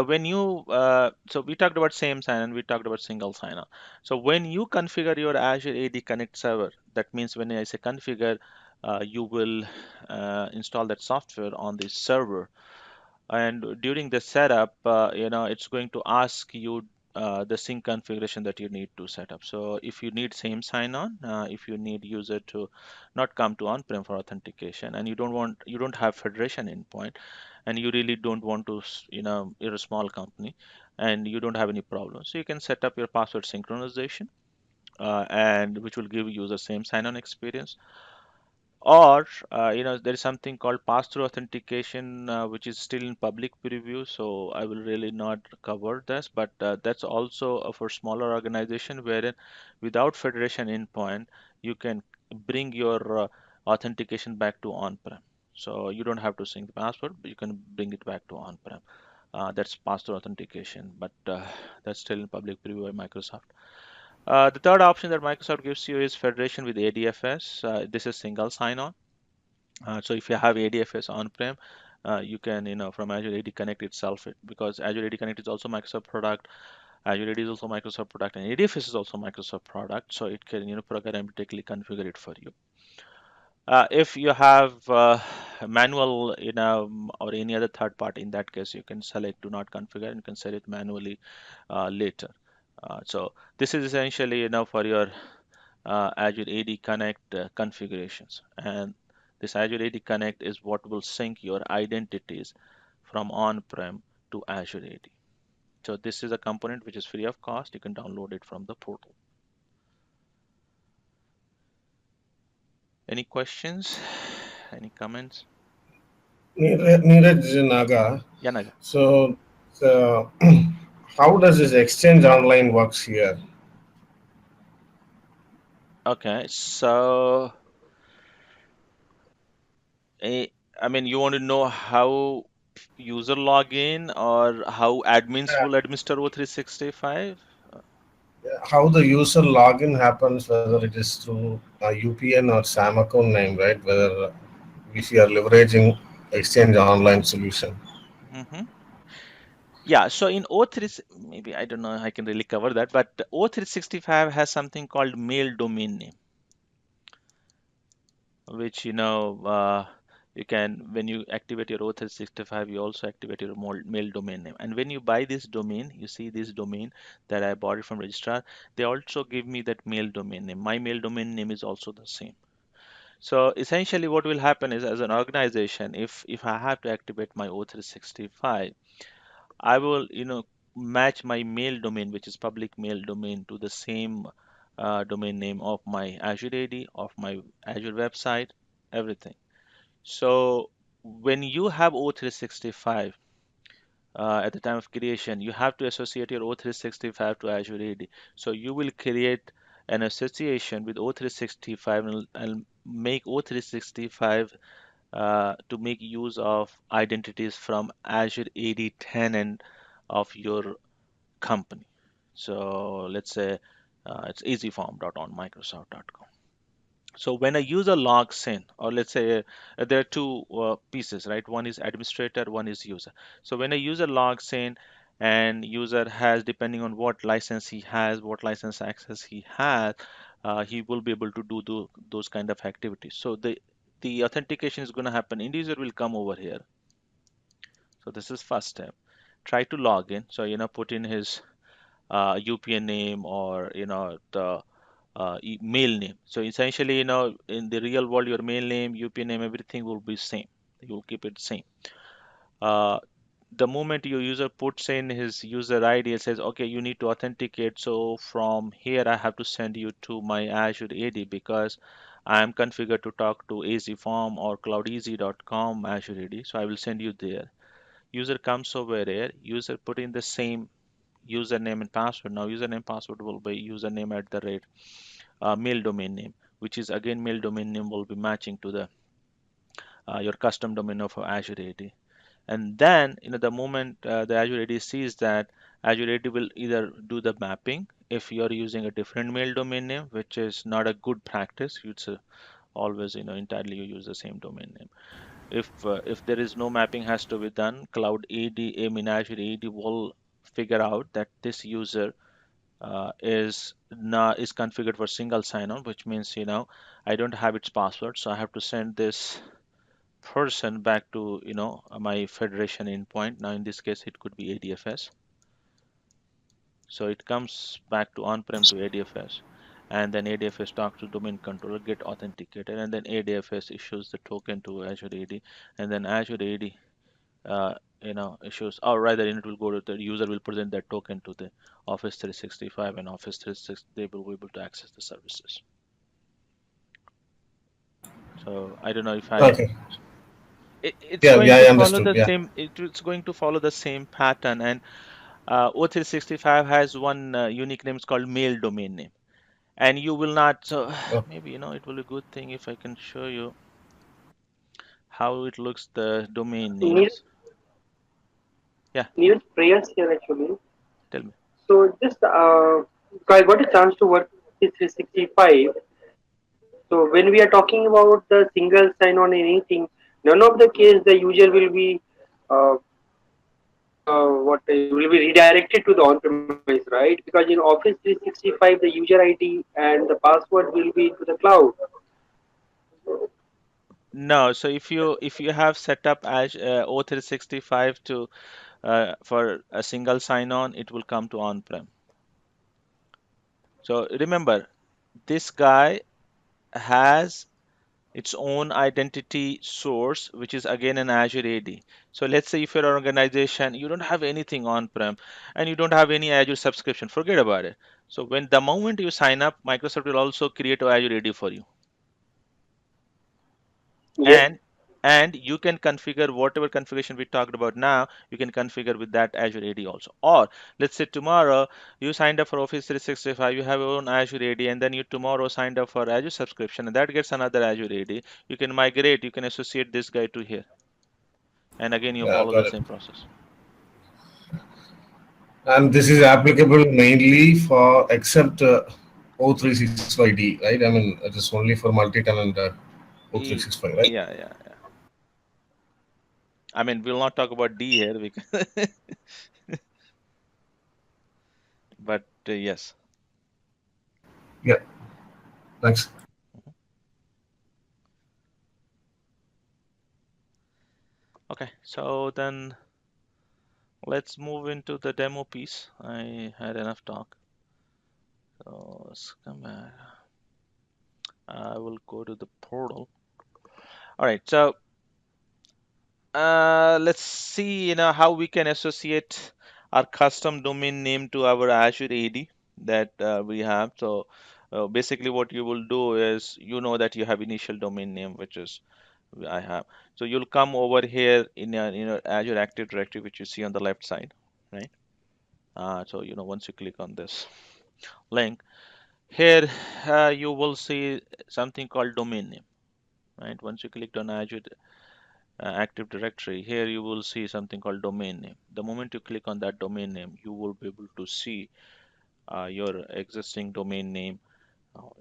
when you so we talked about same sign and we talked about single sign-on. So when you configure your Azure AD Connect server, that means when I say configure, you will install that software on the server, and during the setup, it's going to ask you the sync configuration that you need to set up. So if you need same sign-on, if you need user to not come to on-prem for authentication, and you don't have federation endpoint, and you really don't want to, you're a small company and you don't have any problems, so you can set up your password synchronization, and which will give you the same sign-on experience. Or there is something called pass-through authentication, which is still in public preview, so I will really not cover this, but that's also for smaller organization, wherein without federation endpoint you can bring your authentication back to on-prem. So you don't have to sync the password, but you can bring it back to on-prem. That's pass-through authentication, but that's still in public preview by Microsoft. The third option that Microsoft gives you is federation with ADFS. This is single sign-on. So if you have ADFS on-prem, you can, from Azure AD Connect itself, because Azure AD Connect is also Microsoft product, Azure AD is also Microsoft product, and ADFS is also Microsoft product, so it can, programmatically configure it for you. If you have manual, or any other third party, in that case, you can select do not configure and you can set it manually later. So this is essentially, for your Azure AD Connect configurations. And this Azure AD Connect is what will sync your identities from on-prem to Azure AD. So this is a component which is free of cost. You can download it from the portal. Any questions? Any comments? Neeraj Naga. Yeah, Naga. So, uh, how does this exchange online works here? Okay, so eh, I mean, you want to know how user login or how admins will administer O365? How the user login happens, whether it is through a UPN or SAM account name, right? Whether if you are leveraging Exchange Online solution. Mm-hmm. Yeah, so in O3, maybe I don't know I can really cover that, but O365 has something called mail domain name, which you can, when you activate your O365, you also activate your mail domain name. And when you buy this domain, you see this domain that I bought it from registrar, they also give me that mail domain name. My mail domain name is also the same. So essentially what will happen is, as an organization, if I have to activate my O365, I will, match my mail domain, which is public mail domain, to the same domain name of my Azure AD, of my Azure website, everything. So when you have O365 at the time of creation, you have to associate your O365 to Azure AD. So you will create an association with O365 and make O365 to make use of identities from Azure AD tenant of your company. So let's say it's easyform.onmicrosoft.com. So when a user logs in, or let's say there are two pieces, right? One is administrator, one is user. So when a user logs in and user has, depending on what license he has, what license access he has, he will be able to do those kind of activities. So the authentication is going to happen. End user will come over here. So this is first step. Try to log in. So put in his UPN name, or the mail name. So essentially, in the real world, your mail name, UPN name, everything will be same. You will keep it same. Uh, the moment your user puts in his user ID, it says, okay, you need to authenticate. So from here, I have to send you to my Azure AD because I am configured to talk to AZForm or cloudeasy.com Azure AD. So I will send you there. User comes over here. User put in the same username and password. Now username password will be username at the rate mail domain name, which is again mail domain name will be matching to the your custom domain of Azure AD. And then the moment the Azure AD sees that, Azure AD will either do the mapping if you are using a different mail domain name, which is not a good practice. It's always entirely you use the same domain name. If there is no mapping has to be done, Cloud AD, I mean Azure AD will figure out that this user is configured for single sign-on, which means I don't have its password, so I have to send this person back to my federation endpoint. Now in this case, it could be ADFS. So it comes back to on-prem to ADFS, and then ADFS talks to domain controller, get authenticated, and then ADFS issues the token to Azure AD, and then Azure AD issues, or rather it will go to the user will present that token to the Office 365, and Office 365 they will be able to access the services. So I don't know if Okay. it's Yeah, going yeah, to I follow understood. the Yeah. same, it's going to follow the same pattern. And O365 has one unique name, it's called mail domain name, and you will not, so Oh, maybe it will be a good thing if I can show you how it looks, the domain Need names. Yeah, need prayers here actually. tell me. So just I got a chance to work with 365. So when we are talking about the single sign-on anything, none of the case the user will be uh, what will be redirected to the on-premise, right? Because in Office 365, the user ID and the password will be to the cloud. No, so if you have set up as O365 to for a single sign-on, it will come to on-prem. So remember, this guy has its own identity source, which is again an Azure AD. So let's say if you're an organization, you don't have anything on-prem and you don't have any Azure subscription, forget about it. So when the moment you sign up, Microsoft will also create a Azure AD for you. Yes. And you can configure whatever configuration we talked about now, you can configure with that Azure AD also. Or let's say tomorrow you signed up for Office 365, you have your own Azure AD, and then you tomorrow signed up for Azure subscription, and that gets another Azure AD. You can migrate, you can associate this guy to here, and again you Yeah, follow the got it. same process. And this is applicable mainly for except O365D, right? I mean, it is only for multi-tenant O365, right? Yeah. I mean, we'll not talk about D here because, but yes. Yeah, thanks. Mhm. Okay, so then let's move into the demo piece. I had enough talk. So let's come back. I will go to the portal. All right, so let's see, how we can associate our custom domain name to our Azure AD that we have. So basically, what you will do is, that you have initial domain name, which is I have. So you'll come over here in Azure Active Directory, which you see on the left side, right? So once you click on this link here, you will see something called domain name, right? Once you click on Azure Active Directory, here you will see something called domain name. The moment you click on that domain name, you will be able to see your existing domain name,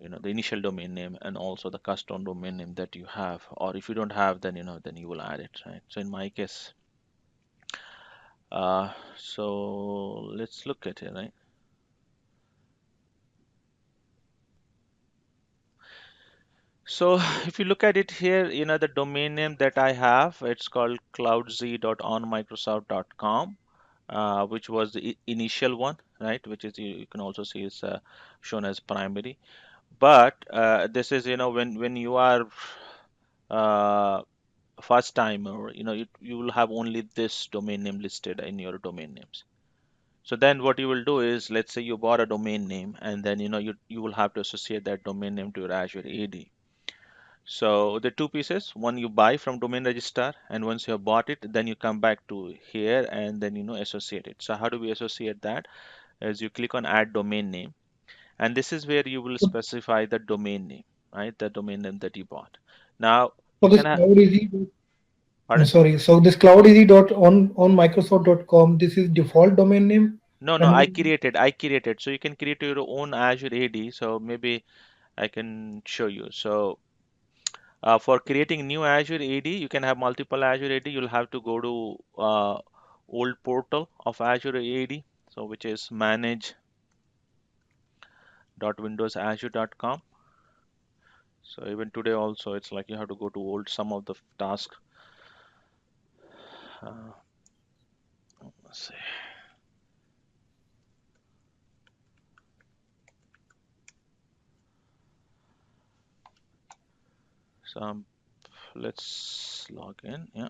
the initial domain name, and also the custom domain name that you have. Or if you don't have, then then you will add it, right? So in my case, so let's look at it, right? So if you look at it here, the domain name that I have, it's called cloudz.onmicrosoft.com, which was the initial one, right? Which is you can also see is shown as primary. But this is, when you are uh, first time, or you will have only this domain name listed in your domain names. So then what you will do is, let's say you bought a domain name, and then you will have to associate that domain name to your Azure AD. So the two pieces, one you buy from domain registrar, and once you have bought it, then you come back to here and then associate it. So how do we associate that? As you click on add domain name, and this is where you will specify the domain name, right? The domain name that you bought. Now So you this can have, cloud easy. pardon? Sorry. So this cloud easy dot on Microsoft.com. This is default domain name. No, And I created. So you can create your own Azure AD. So maybe I can show you. So for creating new Azure AD, you can have multiple Azure AD. You'll have to go to old portal of Azure AD, so which is manage.windowsazure.com. So even today also, it's like you have to go to old some of the tasks. Uh, let's see. So let's log in. Yeah.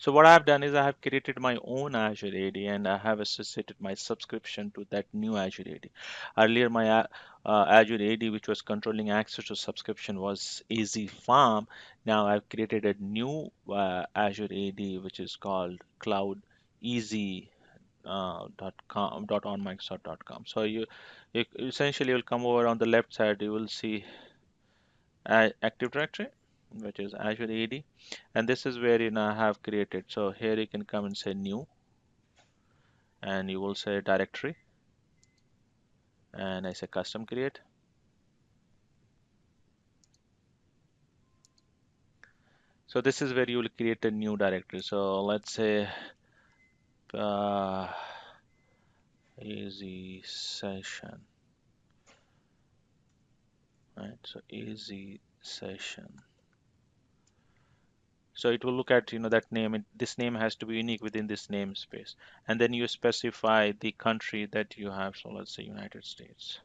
So what I've done is I have created my own Azure AD and I have associated my subscription to that new Azure AD. Earlier, my Azure AD, which was controlling access to subscription, was AZ Farm. Now I've created a new Azure AD, which is called Cloud Easy. Dot on Microsoft.com. So you essentially will come over on the left side. You will see Active Directory, which is Azure AD, and this is where I have created. So here you can come and say new, and you will say directory, and I say custom create. So this is where you will create a new directory. So let's say AZ session, right? So AZ session. So it will look at that name, and this name has to be unique within this namespace. And then you specify the country that you have. So let's say United States.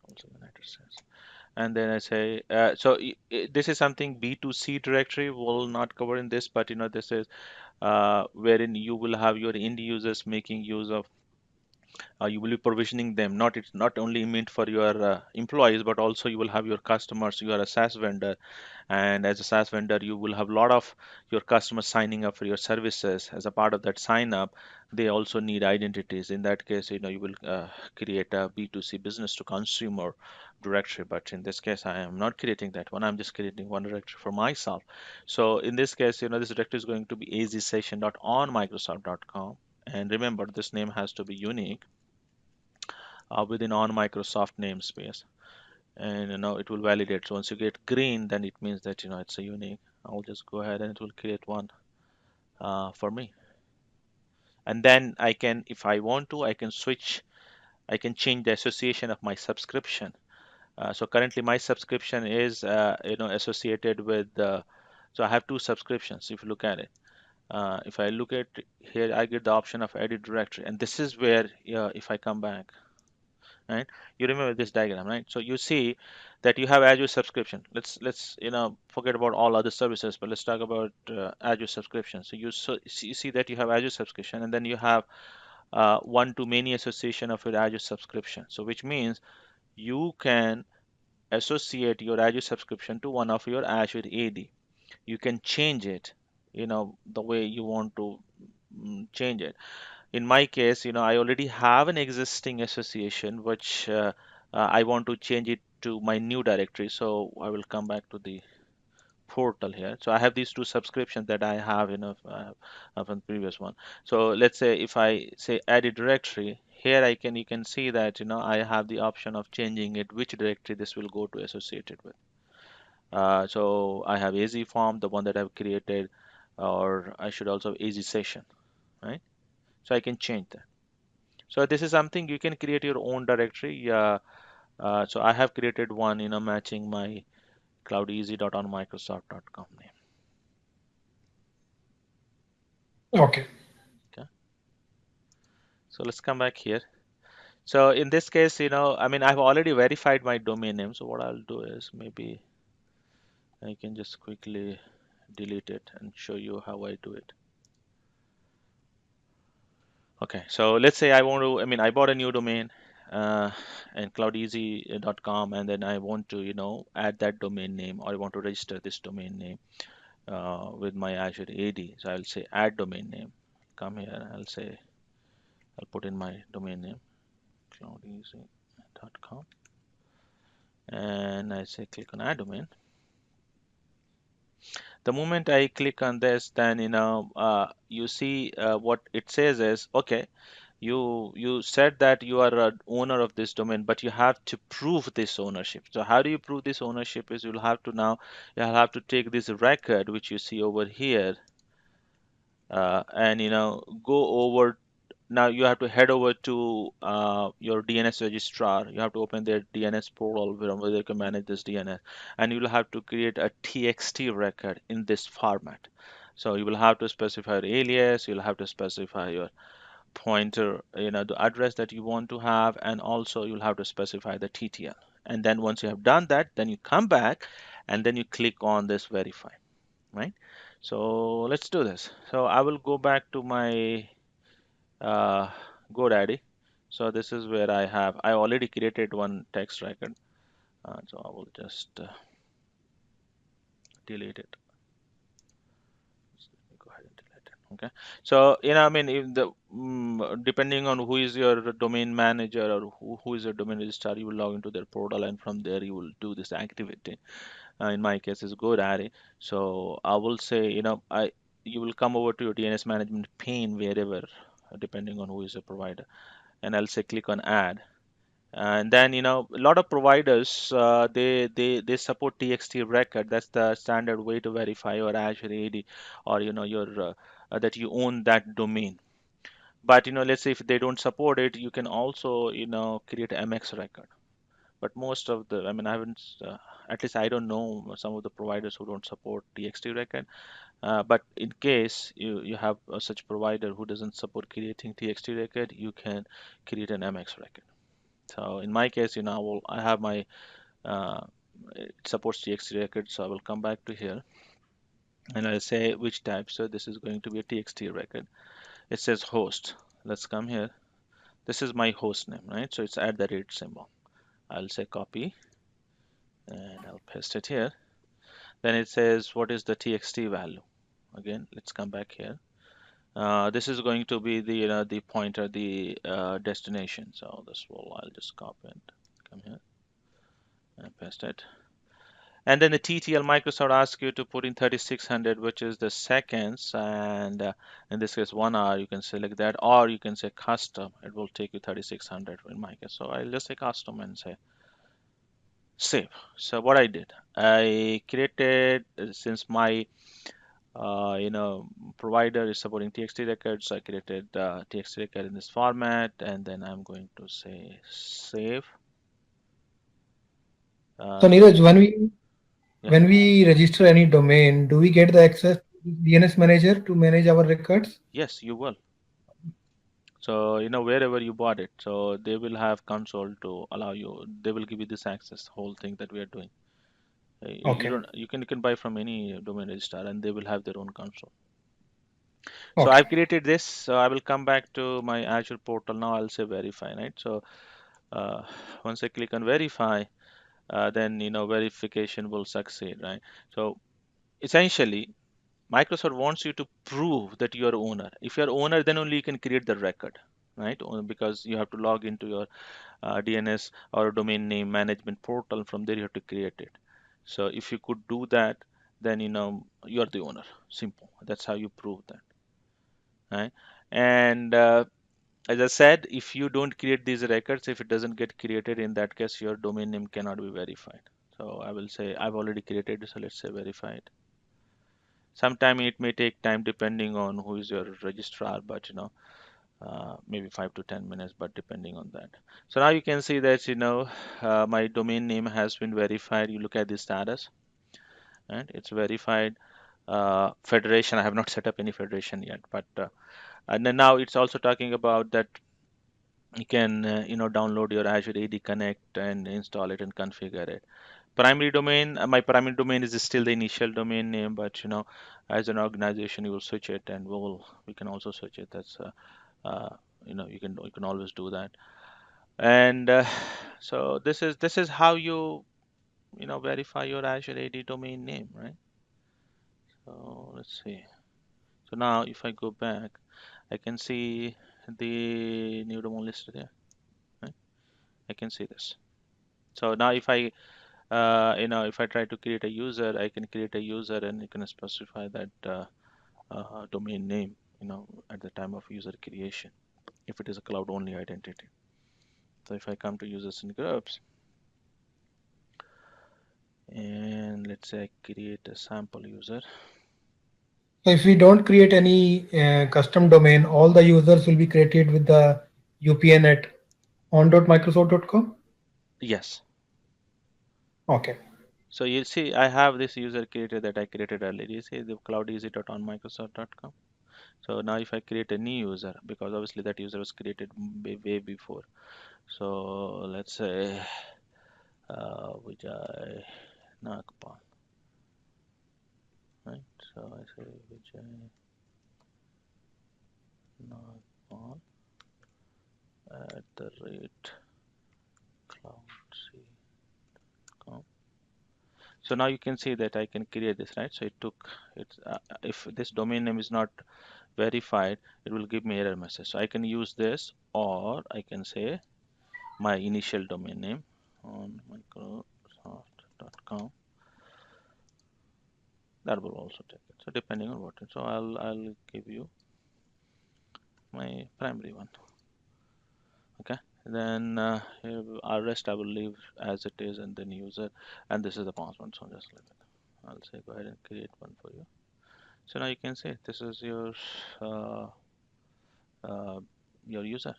Also United States. And then I say, this is something B2C directory will not cover in this, but this is wherein you will have your end users making use of, you will be provisioning them. It's not only meant for your employees, but also you will have your customers. You are a SaaS vendor, and as a SaaS vendor, you will have a lot of your customers signing up for your services. As a part of that sign up, they also need identities. In that case, you will create a B2C, business to consumer directory. But in this case, I am not creating that one. I'm just creating one directory for myself. So in this case, this directory is going to be azsession.onmicrosoft.com. And remember, this name has to be unique within on Microsoft namespace, and it will validate. So once you get green, then it means that it's a unique. I'll just go ahead and it will create one for me, and then I can, if I want to, I can switch. I can change the association of my subscription. So currently my subscription is associated with so I have two subscriptions. If you look at it, if I look at here, I get the option of edit directory, and this is where if I come back, right? You remember this diagram, right? So you see that you have Azure subscription. Let's forget about all other services, but let's talk about Azure subscription. So you see that you have Azure subscription, and then you have one-to-many association of your Azure subscription. So which means you can associate your Azure subscription to one of your Azure AD. You can change it, the way you want to change it. In my case, I already have an existing association which I want to change it to my new directory. So I will come back to the portal here. So I have these two subscriptions that I have from the previous one. So let's say if I say add a directory here, you can see that I have the option of changing it, which directory this will go to associated with. So I have AZ form, the one that I've created, or I should also have AZ session, right? So I can change that. So this is something you can create your own directory. So I have created one, matching my cloudeasy.onmicrosoft.com name. Okay. Okay. So let's come back here. So in this case, I mean, I've already verified my domain name. So what I'll do is maybe I can just quickly delete it and show you how I do it. Okay, so let's say I want to, I mean, I bought a new domain and cloudeasy.com, and then I want to, add that domain name, or I want to register this domain name with my Azure AD. So I'll say add domain name. Come here, I'll put in my domain name, cloudeasy.com, and I say click on add domain. The moment I click on this, then you see what it says is, okay, you said that you are an owner of this domain, but you have to prove this ownership. So how do you prove this ownership? Is you'll have to take this record which you see over here, and go over. Now you have to head over to your DNS registrar. You have to open their DNS portal where they can manage this DNS, and you will have to create a TXT record in this format. So you will have to specify your alias. You'll have to specify your pointer, the address that you want to have, and also you'll have to specify the TTL. And then once you have done that, then you come back and then you click on this verify, right? So let's do this. So I will go back to my uh, GoDaddy. So this is where I already created one text record. So I will just delete it. Go ahead and delete it. Okay. So, I mean, if depending on who is your domain manager or who is your domain registrar, you will log into their portal, and from there you will do this activity. In my case, it's GoDaddy. So I will say, you will come over to your DNS management pane wherever, depending on who is the provider, and I'll say click on add. And then a lot of providers they support TXT record. That's the standard way to verify your Azure AD, or your that you own that domain. But let's say if they don't support it, you can also create MX record. but most of the, I mean, I haven't, at least I don't know some of the providers who don't support TXT record. But in case you have such provider who doesn't support creating TXT record, you can create an MX record. So in my case, I have my uh, it supports TXT record, so I will come back to here and I'll say which type. So this is going to be a TXT record. It says host. Let's come here. This is my host name, right? So it's at the rate symbol. I'll say copy and I'll paste it here. Then it says what is the TXT value. Again, let's come back here. This is going to be the pointer, the destination. So this will, I'll just copy and come here and paste it. And then the TTL Microsoft asks you to put in 3600, which is the seconds, and in this case 1 hour. You can select that, or you can say custom. It will take you 3600 in my case. So I'll just say custom and say save. So what I did, I created, since my provider is supporting TXT records, so I created TXT record in this format, and then I'm going to say save. So Neeraj, Yeah. when we register any domain, do we get the access to DNS manager to manage our records? Yes, you will. So, wherever you bought it, so they will have console to allow you, they will give you this access, whole thing that we are doing. You Okay. don't, you can buy from any domain registrar and they will have their own console. So Okay. I've created this, so I will come back to my Azure portal now. I'll say verify, right? So uh, once I click on verify, then, verification will succeed, right? So essentially, Microsoft wants you to prove that you are owner. If you are owner, then only you can create the record, right? Because you have to log into your DNS or domain name management portal. From there, you have to create it. So if you could do that, then you're the owner. Simple. That's how you prove that, right? And as I said, if you don't create these records, if it doesn't get created, in that case, your domain name cannot be verified. So I will say I've already created it. So let's say verified. Sometime it may take time depending on who is your registrar, but maybe 5 to 10 minutes, but depending on that. So now you can see that my domain name has been verified. You look at the status, and it's verified. Federation, I have not set up any federation yet, but and then now it's also talking about that you can download your Azure AD Connect and install it and configure it. Primary domain, my primary domain is still the initial domain name, but as an organization you will switch it, and we can also switch it. That's uh, you can always do that. And so this is how you verify your Azure AD domain name, right? So let's see. So now if I go back, I can see the new domain listed here, right? I can see this. So now if I try to create a user, I can create a user and you can specify that domain name, at the time of user creation, if it is a cloud only identity. So if I come to users and groups, and let's say I create a sample user. So if we don't create any custom domain, all the users will be created with the UPN at on.microsoft.com. Yes. Okay. So you see, I have this user created that I created earlier. You see the cloudeasy.onmicrosoft.com. So now if I create a new user, because obviously that user was created way before. So let's say Vijay Nagpal, right? So I say Vijay Nagpal @ cloud.com. So now you can see that I can create this, right? So if this domain name is not verified, it will give me error message. So I can use this, or I can say my initial domain name on Microsoft.com. That will also take it. So depending on what. So I'll give you my primary one. Okay. Then our rest I will leave as it is, and then user, and this is the password. So just leave it. I'll say go ahead and create one for you. So now you can see this is uh, your user.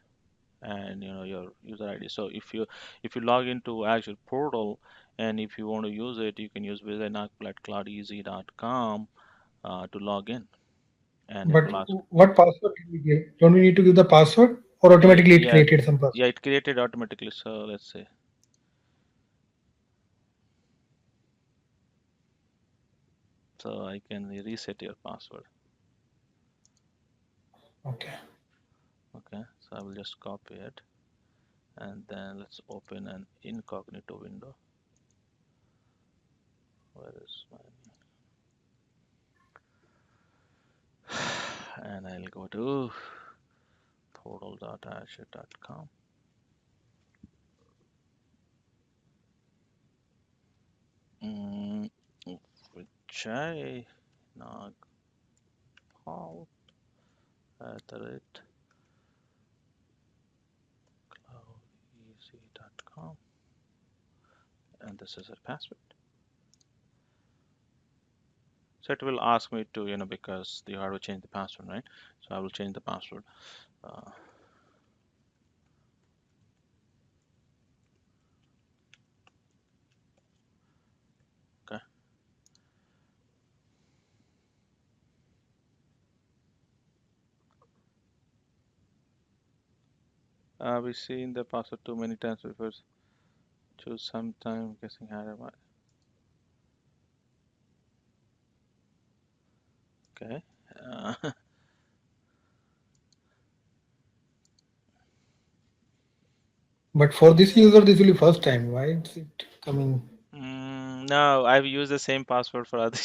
and your user ID. So if you log into Azure portal and if you want to use it, you can use vision@cloudeasy.com to log in, and it But will ask. what password did we give? Don't we need to give the password, or automatically it Yeah, created some password? yeah, it created automatically. So let's see. So I can reset your password. Okay. Okay, so I will just copy it, and then let's open an incognito window. Where is my and I'll go to portal.azure.com. Mm, which I not Paul @cloudeasy.com, and this is a password. So it will ask me to, because you have to change the password, right? So I will change the password. Uh, okay. We've seen the password too many times before. Choose sometime. Guessing how to. Okay. Uh, But for this user, this will be first time. Why is it coming? no, I've used the same password for other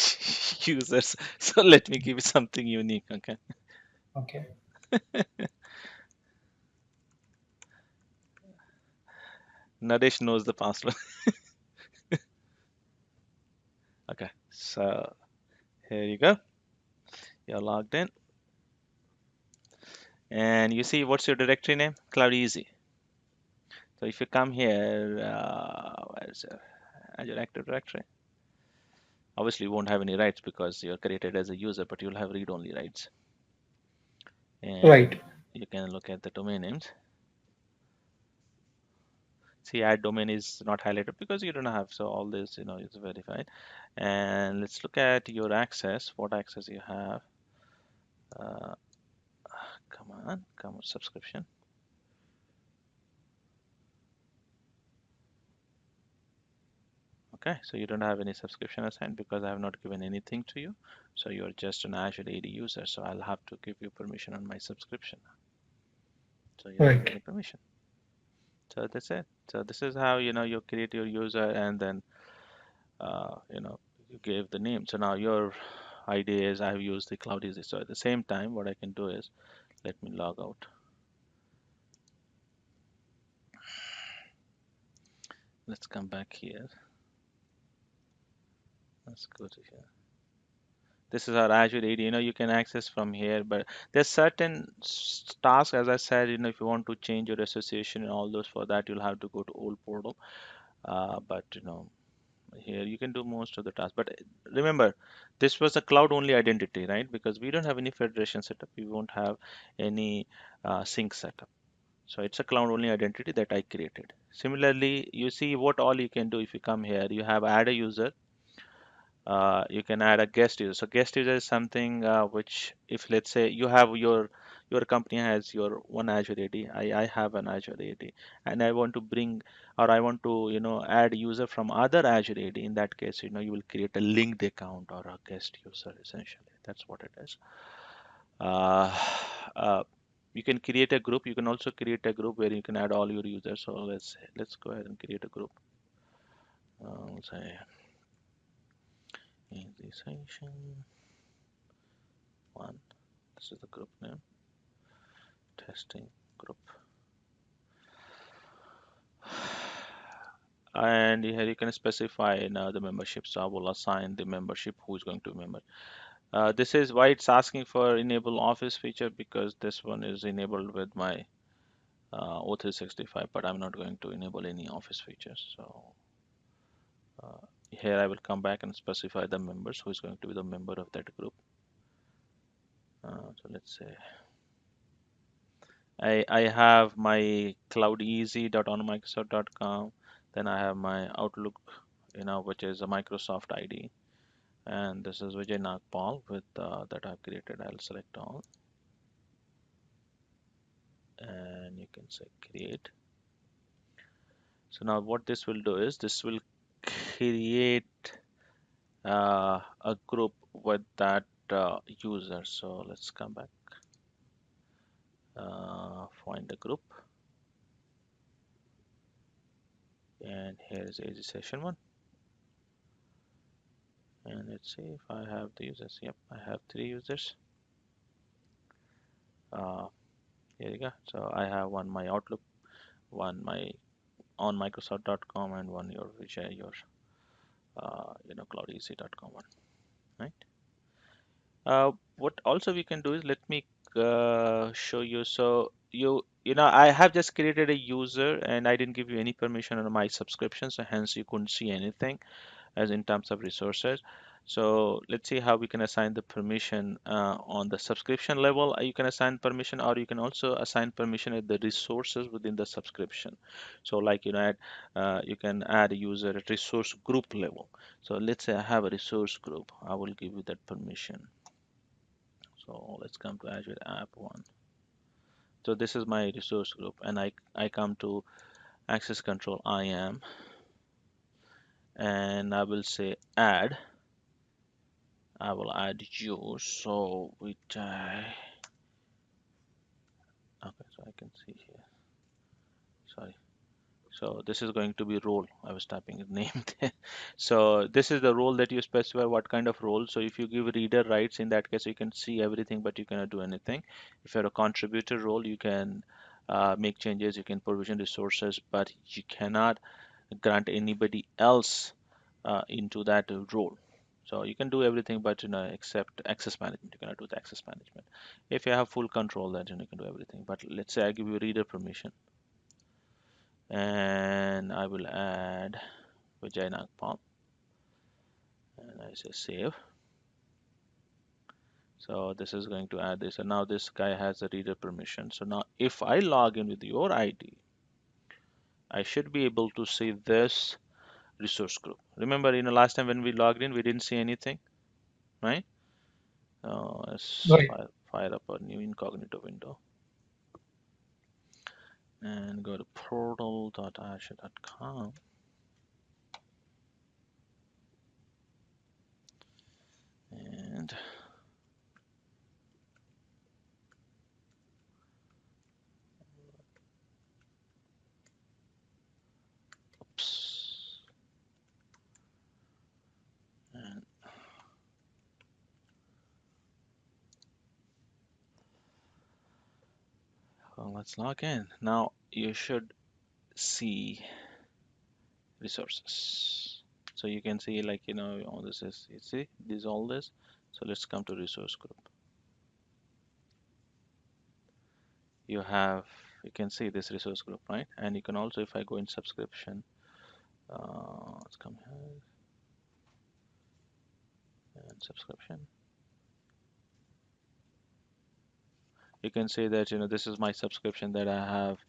users. So let me give you something unique. Okay. Okay. Nadesh knows the password. Okay. So here you go. You're logged in. And you see what's your directory name? Cloud Easy. So if you come here, where's your Azure Active Directory? Obviously, you won't have any rights because you're created as a user, but you'll have read-only rights. Right. And you can look at the domain names. See, add domain is not highlighted because you don't have, so all this, is verified. And let's look at your access, what access you have. Uh, come on, subscription. Okay, so you don't have any subscription assigned because I have not given anything to you. So you're just an Azure AD user. So I'll have to give you permission on my subscription. So you don't have Right. any permission. So that's it. So this is how, you create your user and then, you give the name. So now your idea is I've used the Cloud Easy. So at the same time, what I can do is let me log out. Let's come back here. Let's go to here. This is our Azure AD. You can access from here, but there's certain tasks, as I said, if you want to change your association and all those, for that, you'll have to go to old portal. But here you can do most of the tasks. But remember, this was a cloud only identity, right? Because we don't have any federation setup. We won't have any sync setup. So it's a cloud only identity that I created. Similarly, you see what all you can do if you come here. You have add a user. You can add a guest user. So guest user is something which, if let's say you have your company has your one Azure AD, I have an Azure AD, and I want to bring, or I want to add user from other Azure AD. In that case, you will create a linked account or a guest user. Essentially, that's what it is. Uh, uh, you can create a group. You can also create a group where you can add all your users. So let's go ahead and create a group. Let's say in the session one. This is the group name, testing group. And here you can specify now the membership. So I will assign the membership who is going to be member. This is why it's asking for enable office feature, because this one is enabled with my O365, but I'm not going to enable any office features. So here I will come back and specify the members who is going to be the member of that group. So let's say I have my cloudeasy.onmicrosoft.com. Then I have my Outlook, which is a Microsoft ID. And this is Vijay Nagpal with that I've created. I'll select all, and you can say create. So now what this will do is this will create a group with that user. So let's come back, find the group, and here's AD Session 1. And let's see if I have the users. Yep, I have 3 users. Uh, Here you go. So I have one my Outlook, one my on Microsoft.com, and one your Vijay, your cloudeasy.com one, right? What also we can do is let me show you. So I have just created a user and I didn't give you any permission on my subscription, so hence you couldn't see anything as in terms of resources. So let's see how we can assign the permission on the subscription level. You can assign permission, or you can also assign permission at the resources within the subscription. So like you can add a user at resource group level. So let's say I have a resource group. I will give you that permission. So let's come to Azure App 1. So this is my resource group, and I come to access control IAM, and I will say add. I will add you. So okay, so I can see here. Sorry. So this is going to be role. I was typing his name there. So this is the role that you specify, what kind of role. So if you give reader rights, in that case, you can see everything, but you cannot do anything. If you're a contributor role, you can make changes, you can provision resources, but you cannot grant anybody else into that role. So you can do everything, but except access management. You cannot do the access management. If you have full control, then you can do everything. But let's say I give you reader permission, and I will add Vijay Nagpal, and I say save. So this is going to add this, and now this guy has a reader permission. So now if I log in with your ID, I should be able to see this resource group. Remember, last time when we logged in, we didn't see anything, right? Let's Right. fire up a new incognito window and go to portal.azure.com. And oops. And well, let's log in. Now you should see resources. So you can see, like, all this is, you see, this all this. So let's come to resource group. You can see this resource group, right? And you can also, if I go in subscription, let's come here and subscription. You can see that, this is my subscription that I have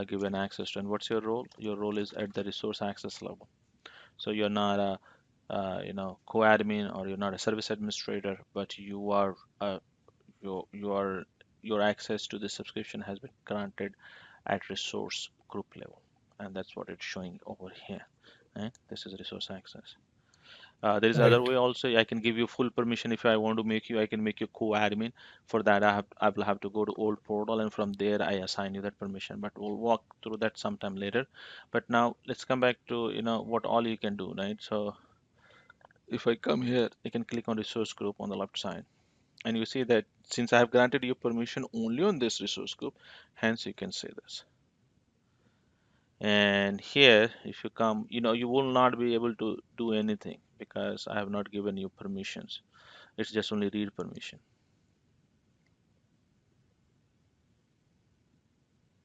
given access to. And what's your role? Your role is at the resource access level. So you're not a co-admin, or you're not a service administrator, but you are your access to the subscription has been granted at resource group level, and that's what it's showing over here. Right? This is resource access. There is other Right. way also. I can give you full permission. If I want to make you, I can make you co-admin. For that, I will have to go to old portal, and from there I assign you that permission. But we'll walk through that sometime later. But now let's come back to what all you can do, right? So if I come here, I can click on resource group on the left side, and you see that since I have granted you permission only on this resource group, hence you can say this. And here, if you come, you will not be able to do anything because I have not given you permissions. It's just only read permission.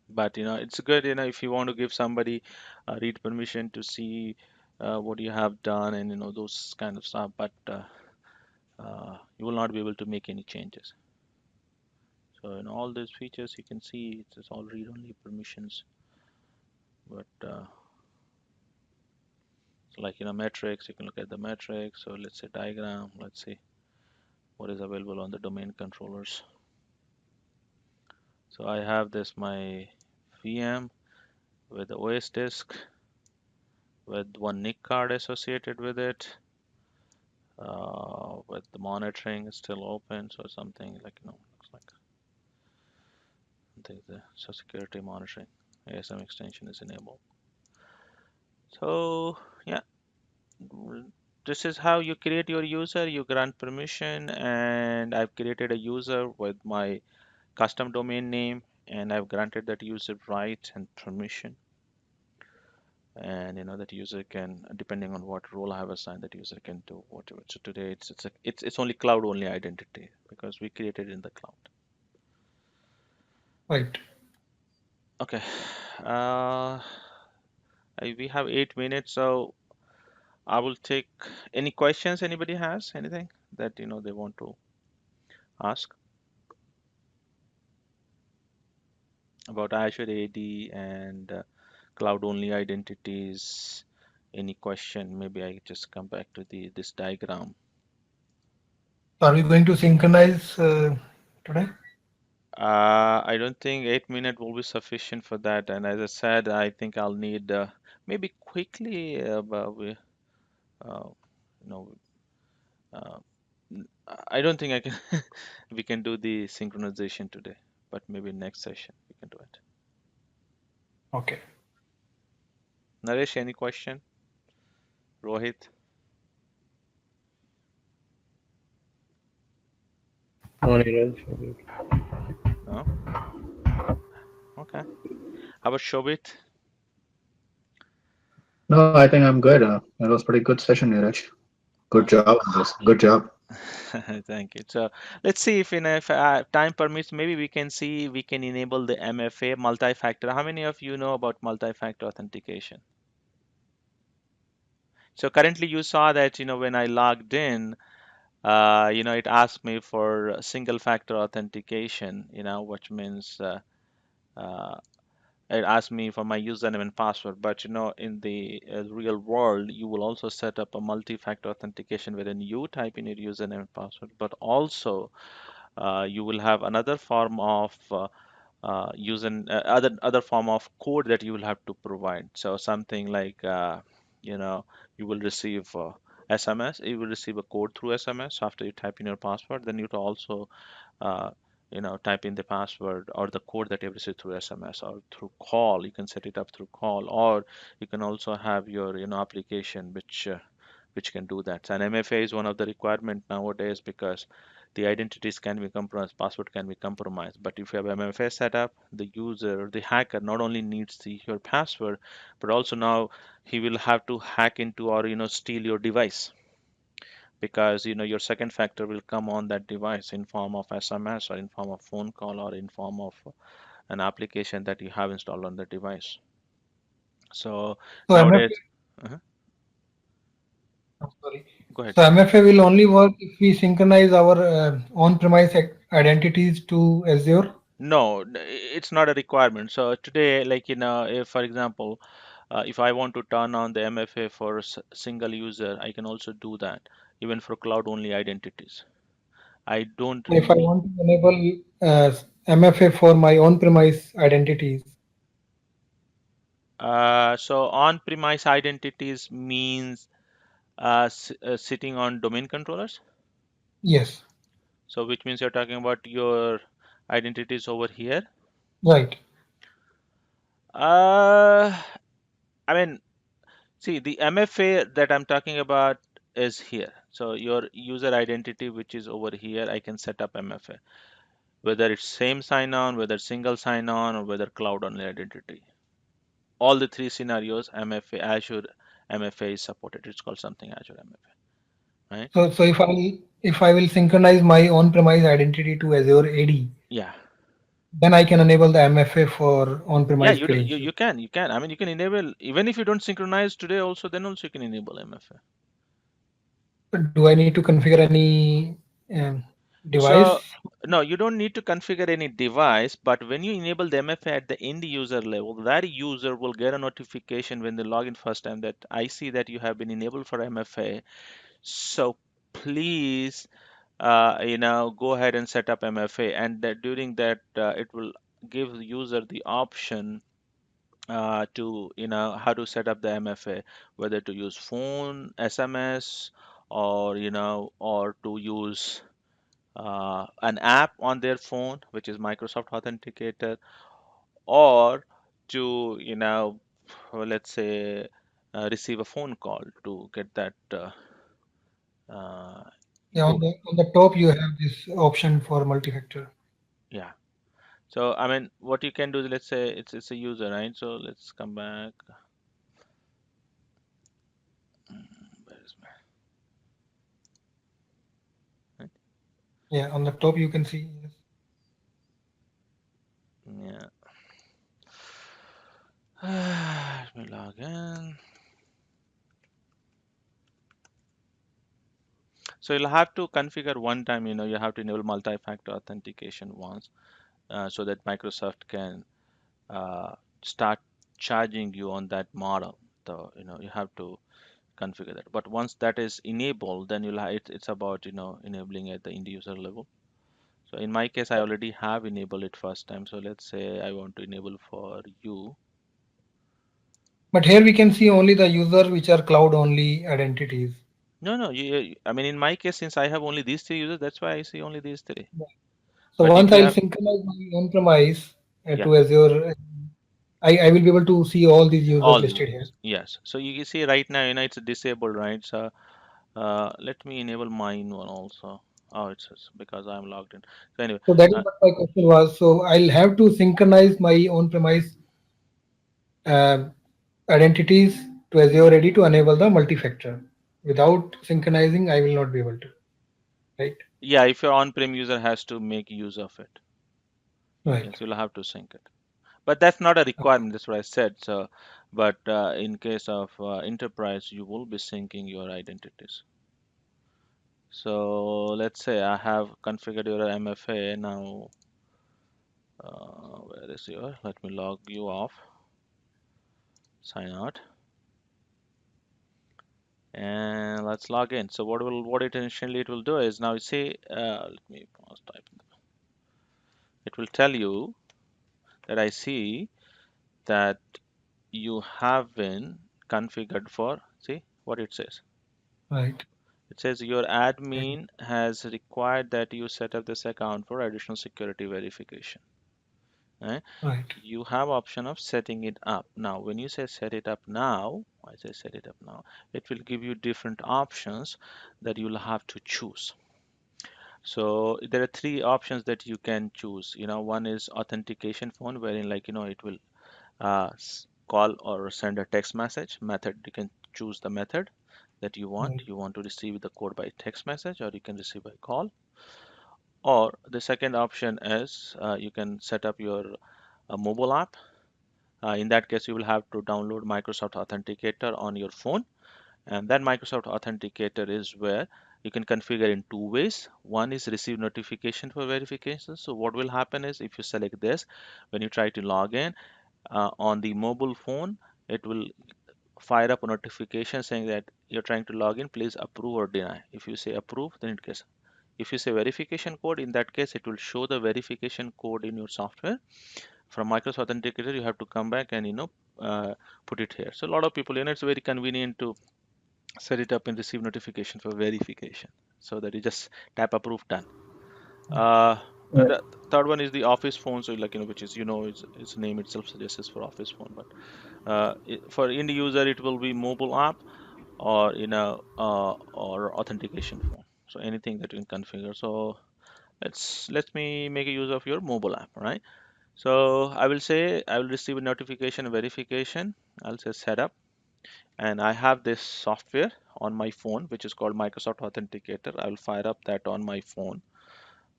But it's good, if you want to give somebody read permission to see what you have done, and those kind of stuff. But you will not be able to make any changes. So in all these features, you can see it's all read-only permissions. But like metrics, you can look at the metrics. So let's say diagram. Let's see what is available on the domain controllers. So I have this my VM with the OS disk with one NIC card associated with it. With the monitoring is still open, so something like looks like I think the so security monitoring ASM extension is enabled. So yeah, this is how you create your user. You grant permission, and I've created a user with my custom domain name, and I've granted that user right and permission. And that user can, depending on what role I have assigned, that user can do whatever. So today it's only cloud only identity because we created in the cloud. Right. Okay. We have 8 minutes, so I will take any questions anybody has, anything that they want to ask about Azure AD and cloud-only identities. Any question? Maybe I just come back to this diagram. Are we going to synchronize today? I don't think 8 minutes will be sufficient for that. And as I said, I think I'll need maybe quickly, but uh, you know, uh, I don't think I can we can do the synchronization today, but maybe next session we can do it. Okay. Naresh, any question? Rohit? No, Neeraj. No? Okay. How about Shobit? No, I think I'm good. That was pretty good session, Neeraj. Good job on this. Good job. Thank you. So let's see if time permits, maybe we can see we can enable the MFA multi-factor. How many of you know about multi-factor authentication? So currently you saw that when I logged in, it asked me for single factor authentication, which means uh, it asked me for my username and password. But in the real world, you will also set up a multi-factor authentication wherein you type in your username and password, but also you will have another form of using other form of code that you will have to provide. So something like you know you will receive SMS. You will receive a code through SMS after you type in your password. Then you to also uh, type in the password or the code that you have received through SMS or through call. You can set it up through call, or you can also have your application which can do that. And MFA is one of the requirement nowadays because the identities can be compromised, password can be compromised. But if you have MFA set up, the user, the hacker, not only needs your password, but also now he will have to hack into or steal your device because your second factor will come on that device in form of SMS or in form of phone call or in form of an application that you have installed on the device. So So MFA, nowadays, uh I'm sorry. go ahead. So MFA will only work if we synchronize our on-premise identities to Azure. No, it's not a requirement. So today, like if for example, if I want to turn on the MFA for a single user, I can also do that, even for cloud-only identities. I don't If I need. want to enable MFA for my on-premise identities, So on-premise identities means sitting on domain controllers. yes, So which means you're talking about your identities over here. right. Uh, I mean, see, the MFA that I'm talking about is here. So your user identity, which is over here, I can set up MFA, whether it's same sign-on, whether single sign-on, or whether cloud-only identity. All the three scenarios, MFA, Azure MFA is supported. It's called something Azure MFA, right? So if I will synchronize my on-premise identity to Azure AD, Yeah. then I can enable the MFA for Yeah, on-premise you credentials. can, you can. I mean, you can enable, even if you don't synchronize today also, then also you can enable MFA. Do I need to configure any? Um, device. So no, you don't need to configure any device, but when you enable the MFA at the end user level, that user will get a notification when they log in first time that I see that you have been enabled for MFA. So please, go ahead and set up MFA, and that during that it will give the user the option to how to set up the MFA, whether to use phone, SMS, or to use an app on their phone, which is Microsoft Authenticator, or to, well, let's say, receive a phone call to get that uh, Yeah, going. on the top you have this option for multi-factor. Yeah. So, I mean, what you can do is, let's say it's a user, right? So let's come back. Where is my, Yeah, on the top you can see. Yes. yeah. Let me log in. So you'll have to configure one time, you have to enable multi-factor authentication once, so that Microsoft can start charging you on that model. So, you have to configure that. But once that is enabled, then it's about, enabling at the end user level. So in my case, I already have enabled it first time. So let's say I want to enable for you. But here we can see only the user which are cloud only identities. No, no, I mean, in my case, since I have only these three users, that's why I see only these three. So But if once you I'll have, synchronize my on-premise yeah, to Azure, I will be able to see all these users all listed here. users, yes. So you can see right now, it's disabled, right? So let me enable mine one also. Oh, it's because I'm logged in. So anyway, So that is uh, what my question was. So I'll have to synchronize my on-premise uh, identities to Azure AD to enable the multi-factor. Without synchronizing, I will not be able to, right? yeah, if your on-prem user has to make use of it, Right. yes, you'll have to sync it. But that's not a Okay. requirement. That's what I said. So, but in case of enterprise, you will be syncing your identities. So let's say I have configured your MFA now. Where is your? Let me log you off. Sign out, and let's log in. So what it initially it will do is now you see. Let me pause type. It will tell you that I see that you have been configured for. See what it says. Right. It says your admin has required that you set up this account for additional security verification. Right? Right. You have option of setting it up. Now, when you say set it up now, I say set it up now, it will give you different options that you'll have to choose. So there are three options that you can choose. One is authentication phone, wherein it will call or send a text message method. You can choose the method that you want. Right. You want to receive the code by text message, or you can receive by call. Or the second option is you can set up your mobile app. In that case, you will have to download Microsoft Authenticator on your phone. And that Microsoft Authenticator is where you can configure in two ways. One is receive notification for verification. So what will happen is if you select this, when you try to log in on the mobile phone, it will fire up a notification saying that you're trying to log in, please approve or deny. If you say approve, then it gets. If you say verification code, in that case, it will show the verification code in your software. From Microsoft Authenticator, you have to come back and put it here. So a lot of people, it's very convenient to set it up and receive notification for verification, so that you just tap approve, done. Uh, and the third one is the Office phone, so which is its name itself suggests it's for Office phone, but for end user it will be mobile app or or authentication phone. So anything that you can configure. So let me make a use of your mobile app, right? So I will say I will receive a notification verification. I'll say setup, and I have this software on my phone which is called Microsoft Authenticator. I will fire up that on my phone.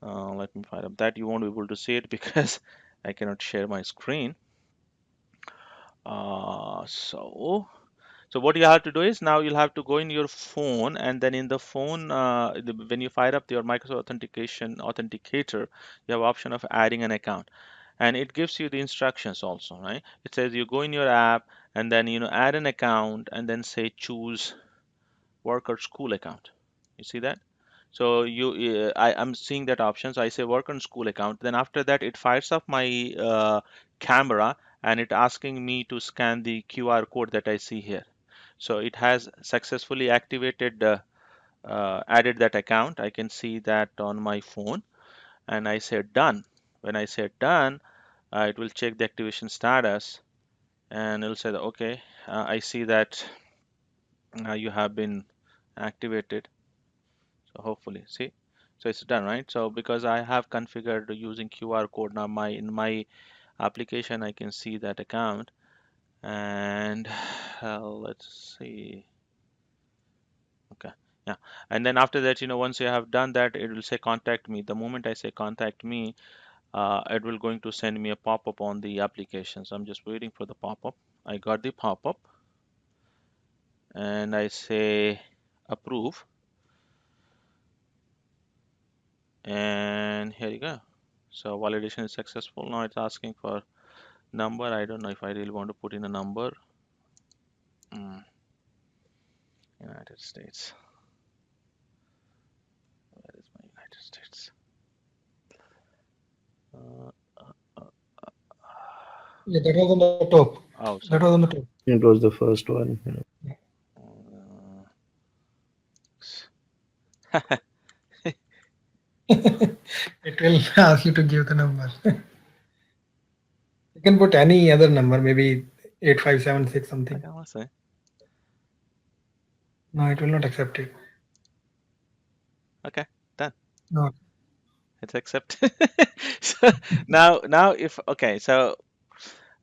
Let me fire up that. You won't be able to see it because I cannot share my screen. So So what you have to do is now you'll have to go in your phone, and then in the phone, when you fire up your Microsoft Authentication Authenticator, you have option of adding an account, and it gives you the instructions also, right? It says you go in your app and then add an account and then say choose work or school account. You see that? So I'm seeing that option. So I say work on school account. Then after that, it fires up my camera and it asking me to scan the QR code that I see here. So it has successfully activated, added that account. I can see that on my phone, and I say done. When I say done, it will check the activation status, and it'll say that, okay, I see that you have been activated. So hopefully, see, so it's done, right? So because I have configured using QR code now, in my application, I can see that account, and let's see. Okay, yeah, and then after that, once you have done that, it will say contact me. The moment I say contact me, it will going to send me a pop-up on the application. So I'm just waiting for the pop-up. I got the pop-up, and I say approve, and here you go. So validation is successful. Now it's asking for number. I don't know if I really want to put in a number. United States. Where is my United States? Uh, Yeah, that was on the top. oh, That sorry. was on the top. It was the first one. It will ask you to give the number. You can put any other number, maybe 8576 something. Okay, let's see. No, it will not accept it. Okay, done. No. It's accepted. So now if okay, so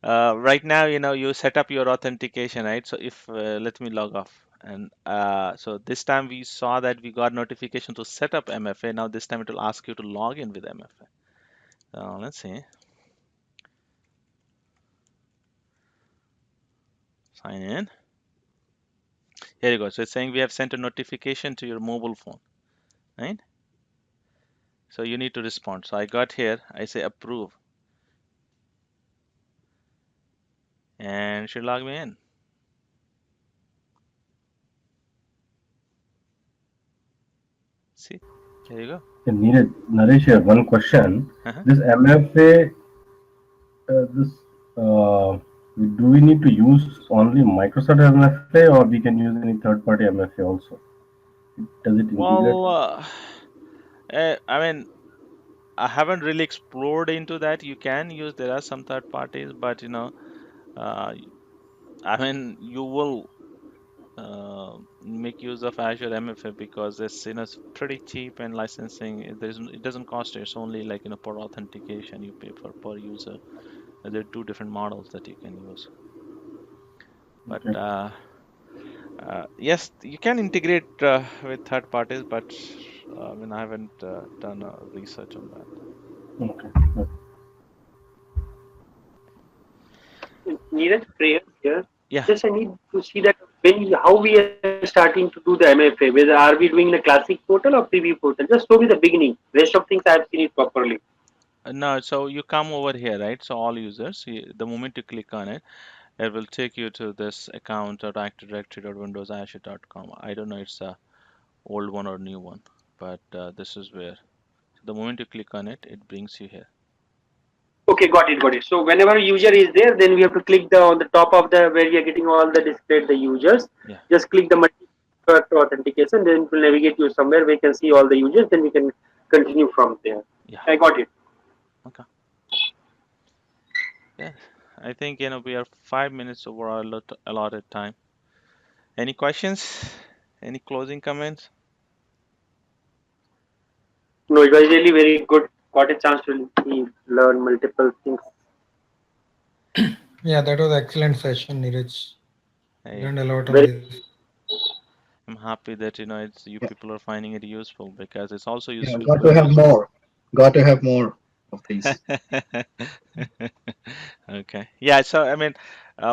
right now you set up your authentication, right? So if let me log off, and so this time we saw that we got notification to set up MFA. Now this time it will ask you to log in with MFA. So let's see. Sign in. Here you go. So it's saying we have sent a notification to your mobile phone, right? So you need to respond. So I got here, I say approve, and it should log me in. See, here you go. Naresh, here, one question. Uh-huh. This MFA, this do we need to use only Microsoft MFA or we can use any third-party MFA also? Does it integrate? Well, I mean, I haven't really explored into that. You can use, there are some third parties, but uh, I mean, you will make use of Azure MFA because it's pretty cheap, and licensing it doesn't cost you. It's only like per authentication you pay for per user. There are two different models that you can use. But Okay. yes, you can integrate with third parties, but I mean I haven't done research on that. Okay. Neeraj, prayer here. Yeah. Just I need to see that how we are starting to do the MFA. Whether are we doing the classic portal or preview portal? Just show me the beginning. Rest of things I have seen it properly. No, so you come over here, right? So all users, the moment you click on it, it will take you to this account at activedirectory.windowsazure.com. I don't know it's a old one or new one, but this is where. So the moment you click on it, it brings you here. Okay, got it, got it. So whenever user is there, then we have to click the on the top of the where we are getting all the displayed the users. Yeah. Just click the multi-factor authentication, then it will navigate you somewhere where we can see all the users. Then we can continue from there. Yeah. I got it. Okay. Yeah. I think we are 5 minutes over our allotted time. Any questions? Any closing comments? No, it was really very good. Got a chance to learn multiple things. Yeah, that was excellent session, Neeraj. Hey, Learned a lot on Very this. I'm happy that it's you Yeah, people are finding it useful because it's also yeah, useful got for to have users. more. Got to have more of these. Okay. Yeah, so I mean,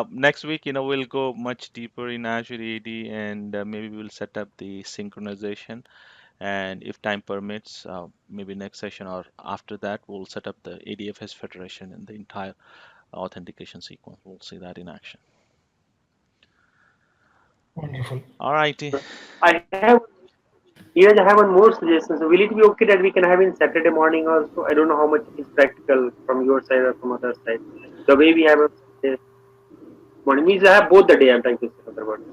Next week, we'll go much deeper in Azure AD, and maybe we'll set up the synchronization. And if time permits, maybe next session or after that, we'll set up the ADFS federation and the entire authentication sequence. We'll see that in action. Wonderful. All righty. I have one more suggestion. So will it be okay that we can have in Saturday morning also? I don't know how much is practical from your side or from other side. The way we have a Saturday morning means I have both the day. I'm trying to say other words.